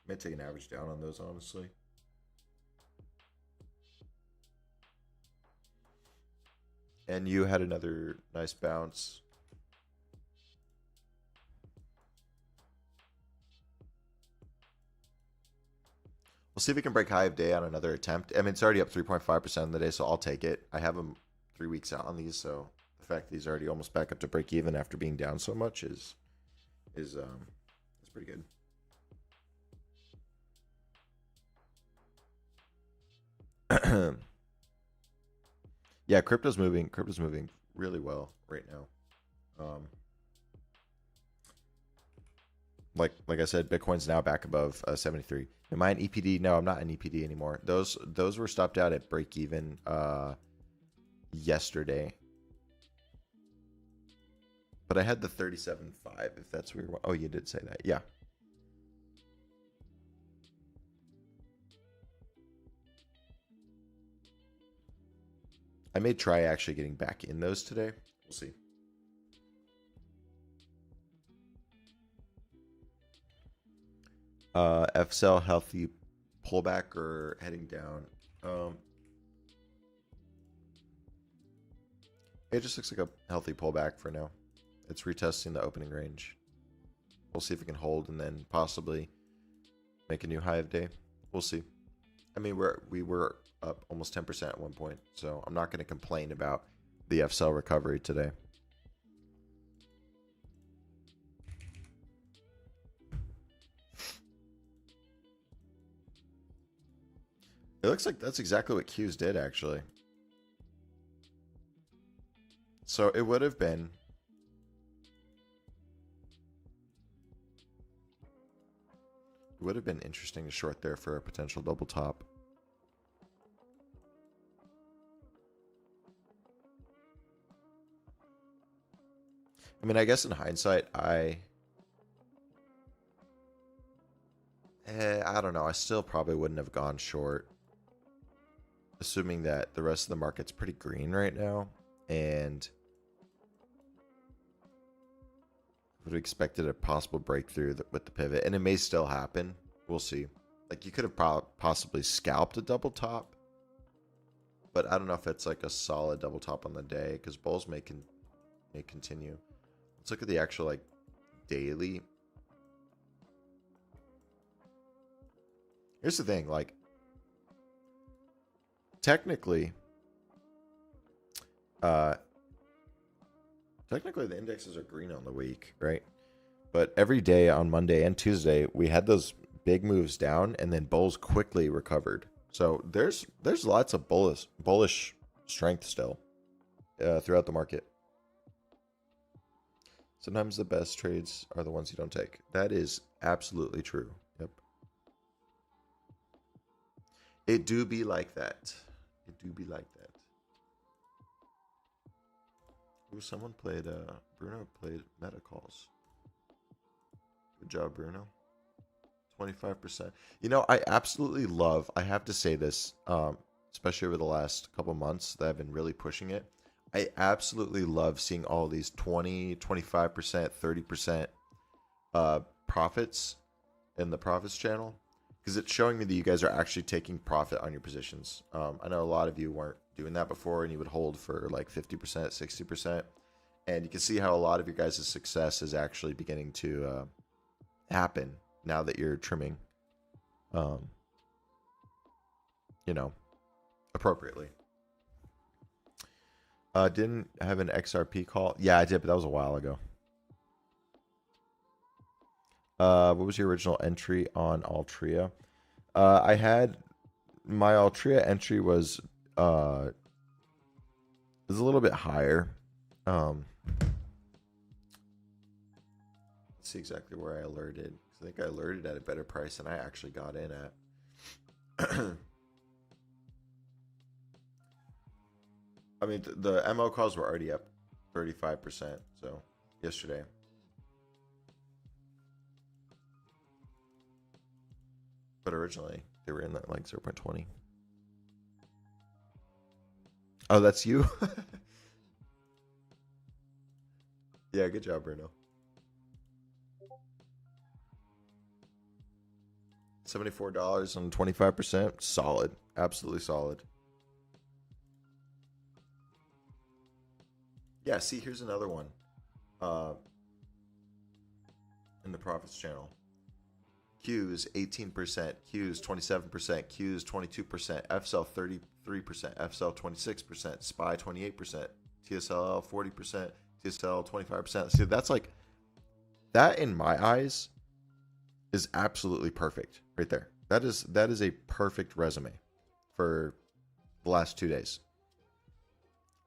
May take an average down on those, honestly. And you had another nice bounce. We'll see if we can break high of day on another attempt. I mean, it's already up 3.5% in the day, so I'll take it. I have them 3 weeks out on these, so the fact that he's already almost back up to break even after being down so much is pretty good. Yeah, crypto's moving. Crypto's moving really well right now. Um, like I said, Bitcoin's now back above 73. Am I an EPD? No, I'm not an EPD anymore. Those were stopped out at break even yesterday. But I had the 37.5. If that's where you want. Oh, you did say that. Yeah. I may try actually getting back in those today. We'll see. FSL healthy pullback or heading down. It just looks like a healthy pullback for now. It's retesting the opening range. We'll see if it can hold and then possibly make a new high of day. We'll see. I mean, we were up almost 10% at one point, so I'm not going to complain about the FSL recovery today. It looks like that's exactly what Q's did, actually. So it would have been... It would have been interesting to short there for a potential double top. I mean, I guess in hindsight, I don't know. I still probably wouldn't have gone short. Assuming that the rest of the market's pretty green right now. And would have expected a possible breakthrough with the pivot. And it may still happen. We'll see. Like, you could have possibly scalped a double top. But I don't know if it's like a solid double top on the day. Because bulls may continue. Let's look at the actual, like, daily. Here's the thing, like, technically the indexes are green on the week, right? But every day on Monday and Tuesday, we had those big moves down, and then bulls quickly recovered. So there's lots of bullish strength still throughout the market. Sometimes the best trades are the ones you don't take. That is absolutely true. Yep. It do be like that. It do be like that. Ooh, someone played, Bruno played meta calls. Good job, Bruno. 25%. You know, I absolutely love, I have to say this, especially over the last couple months that I've been really pushing it. I absolutely love seeing all these 20, 25%, 30% profits in the profits channel. Because it's showing me that you guys are actually taking profit on your positions. I know a lot of you weren't doing that before, and you would hold for like 50%, 60%. And you can see how a lot of your guys' success is actually beginning to happen now that you're trimming, appropriately. Didn't have an XRP call. Yeah, I did, but that was a while ago. What was your original entry on Altria? I had my Altria entry was a little bit higher. Let's see exactly where I alerted. I think I alerted at a better price than I actually got in at. I mean, the MO calls were already up 35%. So yesterday. But originally, they were in that like 0.20. Oh, that's you? Yeah, good job, Bruno. $74 on 25%. Solid. Absolutely solid. Yeah, see, here's another one. In the profits channel. Q's 18%, Q's 27%, Q's 22%, FSL 33%, FSL 26%, SPY 28%, TSLL 40%, TSL 25%. See, that's like, that in my eyes is absolutely perfect right there. That is a perfect resume for the last 2 days.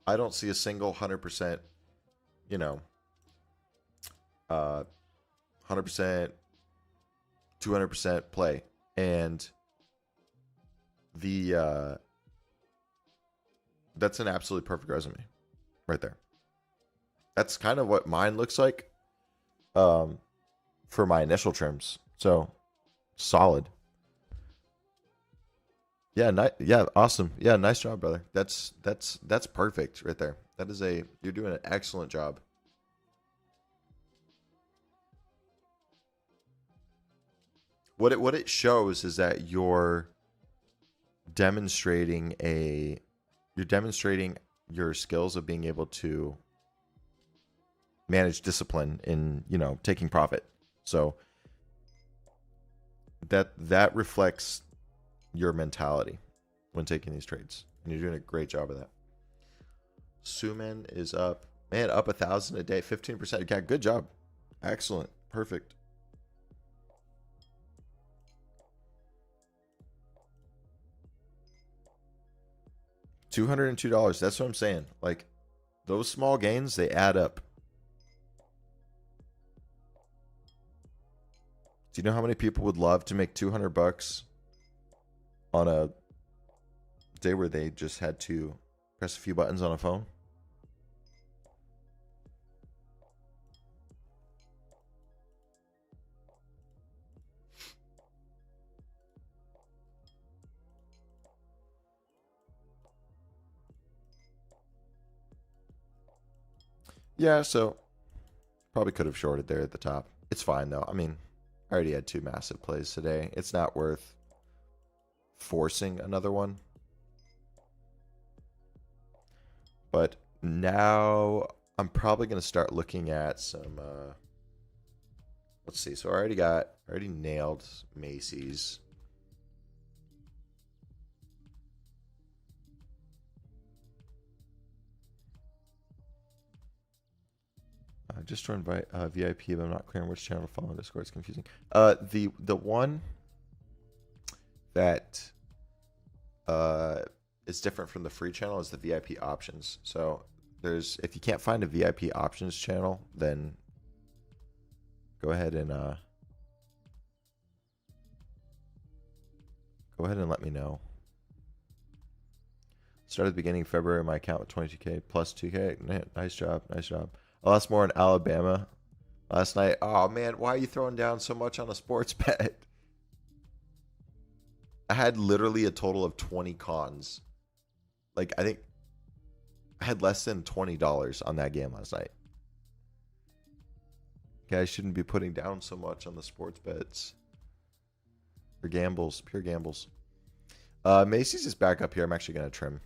I don't see a single 100%, you know, 100%, 200% play. And that's an absolutely perfect resume right there. That's kind of what mine looks like for my initial trims. So solid. Yeah, yeah, awesome. Yeah, nice job, brother. That's perfect right there. You're doing an excellent job. What it shows is that you're demonstrating your skills of being able to manage discipline in, taking profit. So that reflects your mentality when taking these trades, and you're doing a great job of that. Suman is up, man, up 1,000 a day, 15%. Yeah, good job, excellent, perfect. $202. That's what I'm saying. Like, those small gains, they add up. Do you know how many people would love to make $200 on a day where they just had to press a few buttons on a phone? Yeah, so probably could have shorted there at the top. It's fine though. I mean, I already had 2 massive plays today. It's not worth forcing another one. But now I'm probably going to start looking at some let's see. So I already nailed Macy's. Just to invite VIP, but I'm not clear on which channel to follow on Discord. It's confusing. The one that is different from the free channel is the VIP options. So if you can't find a VIP options channel, then go ahead and let me know. Started at the beginning of February. My account with 22K plus 2K. Nice job. Nice job. I lost more in Alabama last night. Oh, man. Why are you throwing down so much on a sports bet? I had literally a total of 20 cons. Like, I think I had less than $20 on that game last night. Guys shouldn't be putting down so much on the sports bets. For gambles. Pure gambles. Macy's is back up here. I'm actually going to trim.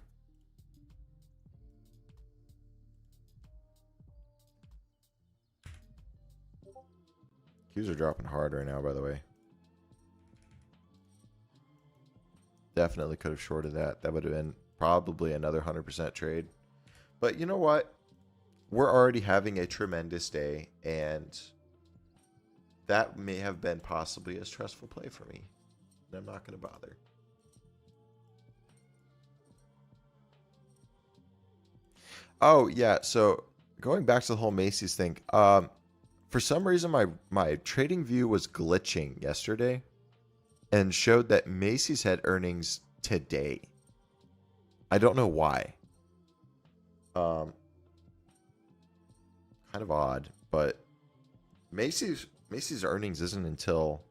Qs are dropping hard right now, by the way. Definitely could have shorted that. That would have been probably another 100% trade. But you know what? We're already having a tremendous day, and that may have been possibly a stressful play for me. And I'm not going to bother. Oh, yeah. So going back to the whole Macy's thing, for some reason, my trading view was glitching yesterday and showed that Macy's had earnings today. I don't know why. Kind of odd, but Macy's earnings isn't until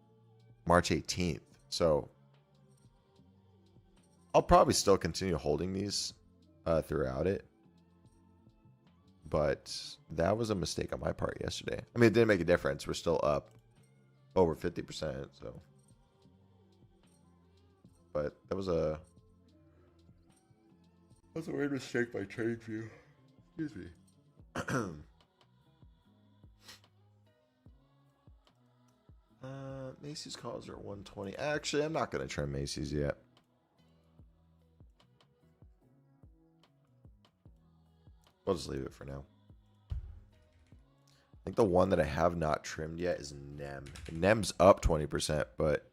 March 18th. So I'll probably still continue holding these throughout it. But that was a mistake on my part yesterday. I mean, it didn't make a difference. We're still up over 50%. So, but that was a weird mistake by Trading View. Excuse me. Macy's calls are 120. Actually, I'm not going to trim Macy's yet. We'll just leave it for now. I think the one that I have not trimmed yet is Nem. Nem's up 20%, but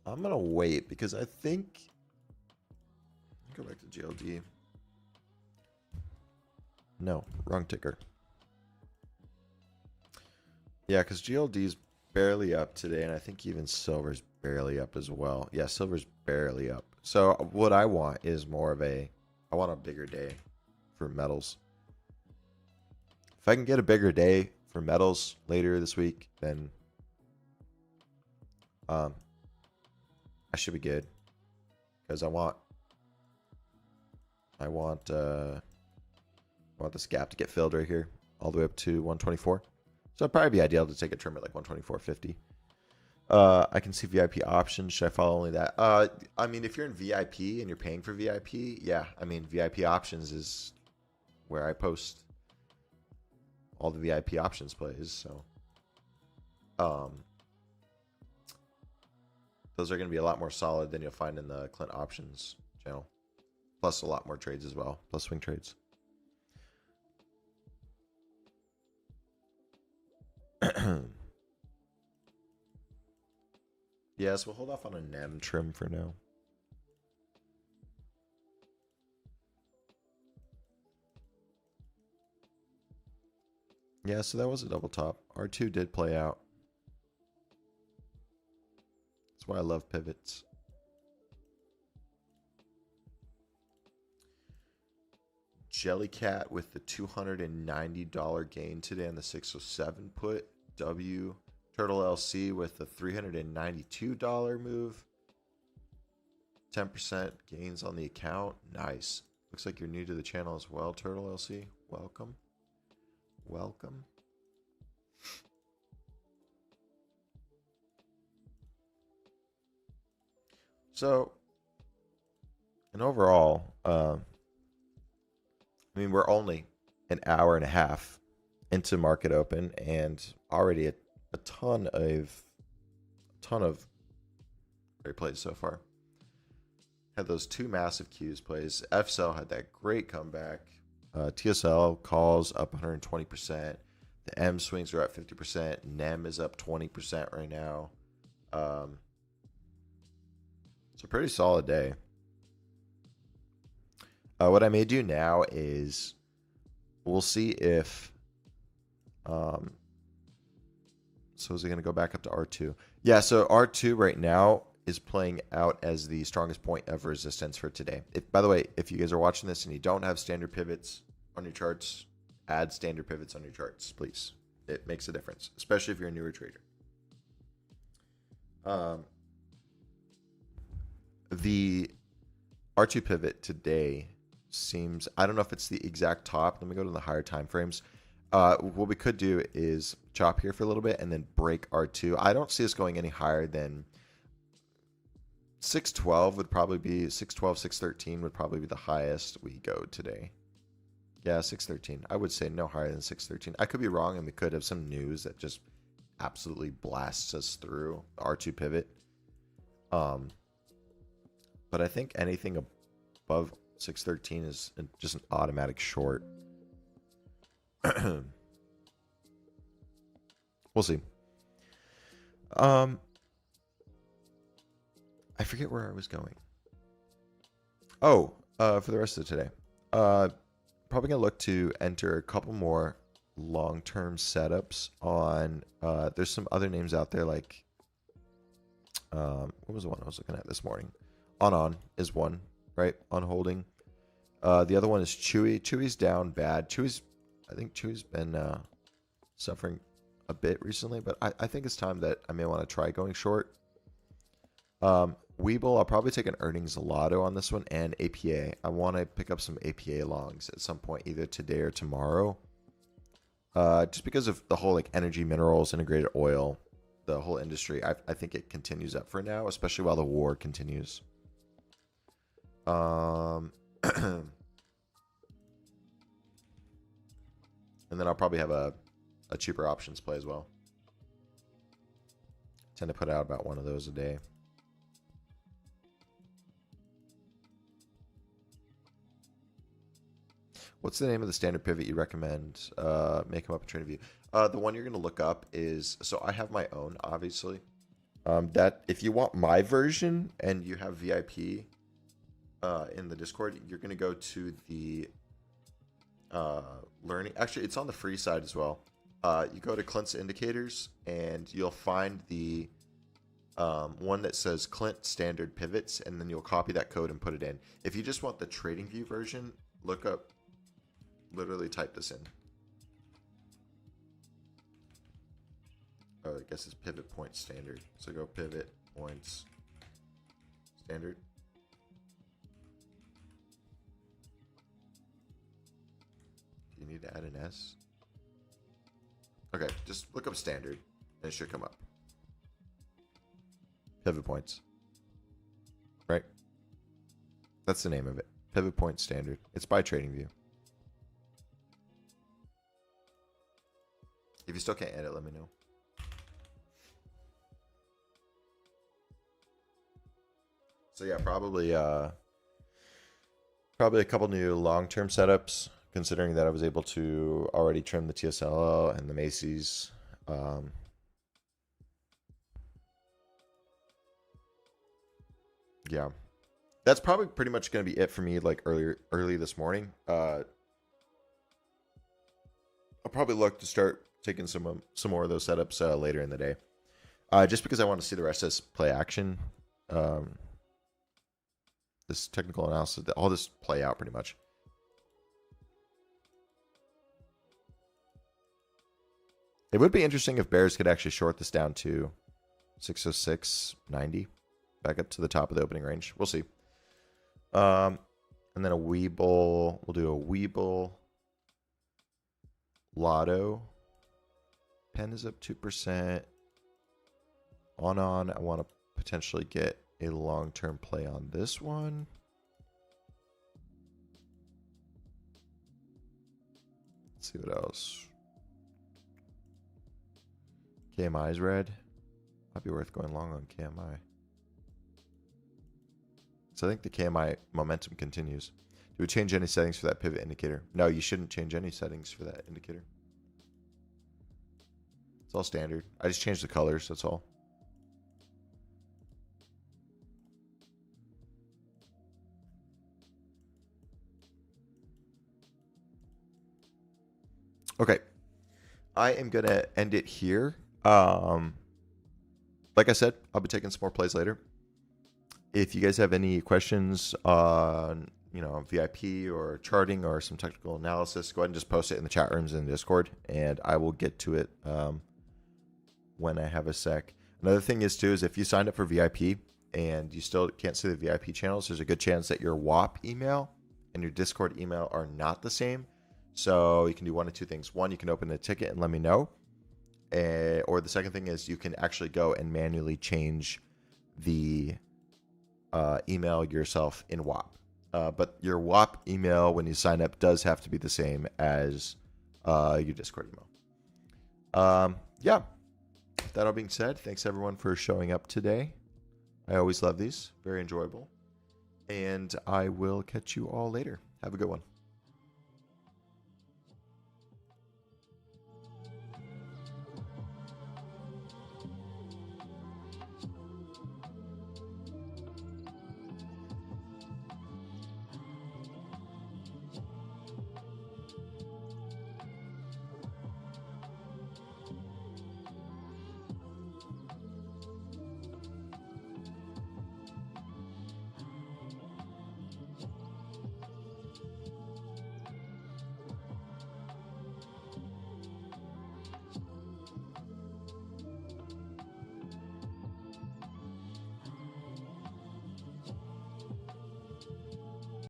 I'm going to wait because I think Go back to GLD. No, wrong ticker. Yeah, because GLD's barely up today, and I think even silver's barely up as well. Yeah, silver's barely up. So what I want is more of I want a bigger day for metals. If I can get a bigger day for metals later this week, then I should be good. Because I want this gap to get filled right here, all the way up to 124. So it'd probably be ideal to take a trim at like 124.50. I can see VIP options. Should I follow only that? I mean, if you're in VIP and you're paying for VIP, yeah. I mean, VIP options is where I post all the VIP options plays. So, those are going to be a lot more solid than you'll find in the Clint options channel. Plus a lot more trades as well. Plus swing trades. Yes, we'll hold off on a NEM trim for now. Yeah, so that was a double top. R2 did play out. That's why I love pivots. Jellycat with the $290 gain today on the 607 put. W Turtle LC with the $392 move. 10% gains on the account. Nice. Looks like you're new to the channel as well, Turtle LC. Welcome. Welcome. So, and overall, I mean, we're only an hour and a half into market open, and already a ton of great plays so far. Had those two massive Qs plays. FCell had that great comeback. TSL calls up 120%. The M swings are at 50%. NEM is up 20% right now. It's a pretty solid day. What I may do now is we'll see if so is it going to go back up to R2? Yeah, so R2 right now is playing out as the strongest point of resistance for today. By the way, if you guys are watching this and you don't have standard pivots on your charts, add standard pivots on your charts, please. It makes a difference, especially if you're a newer trader. The R2 pivot today seems, I don't know if it's the exact top. Let me go to the higher time frames. What we could do is chop here for a little bit and then break R2. I don't see us going any higher than 612 would probably be 612, 613 would probably be the highest we go today. Yeah, 613. I would say no higher than 613. I could be wrong, and we could have some news that just absolutely blasts us through R2 pivot. But I think anything above 613 is just an automatic short. We'll see. I forget where I was going. Oh, for the rest of today. Probably going to look to enter a couple more long-term setups on, there's some other names out there like, what was the one I was looking at this morning? On is one, right? On holding. The other one is Chewy. Chewy's down bad. I think Chewy's been suffering a bit recently, but I think it's time that I may want to try going short. Weeble, I'll probably take an earnings lotto on this one, and APA. I want to pick up some APA longs at some point, either today or tomorrow. Just because of the whole like energy, minerals, integrated oil, the whole industry. I think it continues up for now, especially while the war continues. And then I'll probably have a cheaper options play as well. Tend to put out about one of those a day. What's the name of the standard pivot you recommend? Make them up and train view. The one you're going to look up is, so I have my own, obviously. That if you want my version and you have VIP, in the Discord, you're going to go to the learning. Actually, it's on the free side as well. You go to Clint's indicators, and you'll find the one that says Clint standard pivots, and then you'll copy that code and put it in. If you just want the trading view version, look up, literally type this in. I guess it's pivot point standard. So go pivot points standard. Do you need to add an S? Okay, just look up standard and it should come up. Pivot points. Right? That's the name of it. Pivot point standard. It's by TradingView. If you still can't edit, let me know. So yeah, probably a couple new long-term setups, considering that I was able to already trim the TSLL and the Macy's. Yeah, that's probably pretty much going to be it for me. Like early this morning, I'll probably look to start taking some more of those setups later in the day, just because I want to see the rest of this play action. This technical analysis, all this play out pretty much. It would be interesting if bears could actually short this down to 606.90, back up to the top of the opening range. We'll see. And then a Weeble. We'll do a Weeble Lotto. Pen is up 2%. On. I want to potentially get a long-term play on this one. Let's see what else. KMI is red. Might be worth going long on KMI. So I think the KMI momentum continues. Do we change any settings for that pivot indicator? No, you shouldn't change any settings for that indicator. It's all standard. I just changed the colors, that's all. Okay, I am going to end it here. Like I said, I'll be taking some more plays later. If you guys have any questions on, VIP or charting or some technical analysis, go ahead and just post it in the chat rooms in Discord, and I will get to it when I have a sec. Another thing is if you signed up for VIP and you still can't see the VIP channels, there's a good chance that your WAP email and your Discord email are not the same. So you can do one of two things. One, you can open a ticket and let me know. Or the second thing is you can actually go and manually change the email yourself in WAP. But your WAP email when you sign up does have to be the same as your Discord email. Yeah. That all being said, thanks everyone for showing up today. I always love these. Very enjoyable. And I will catch you all later. Have a good one.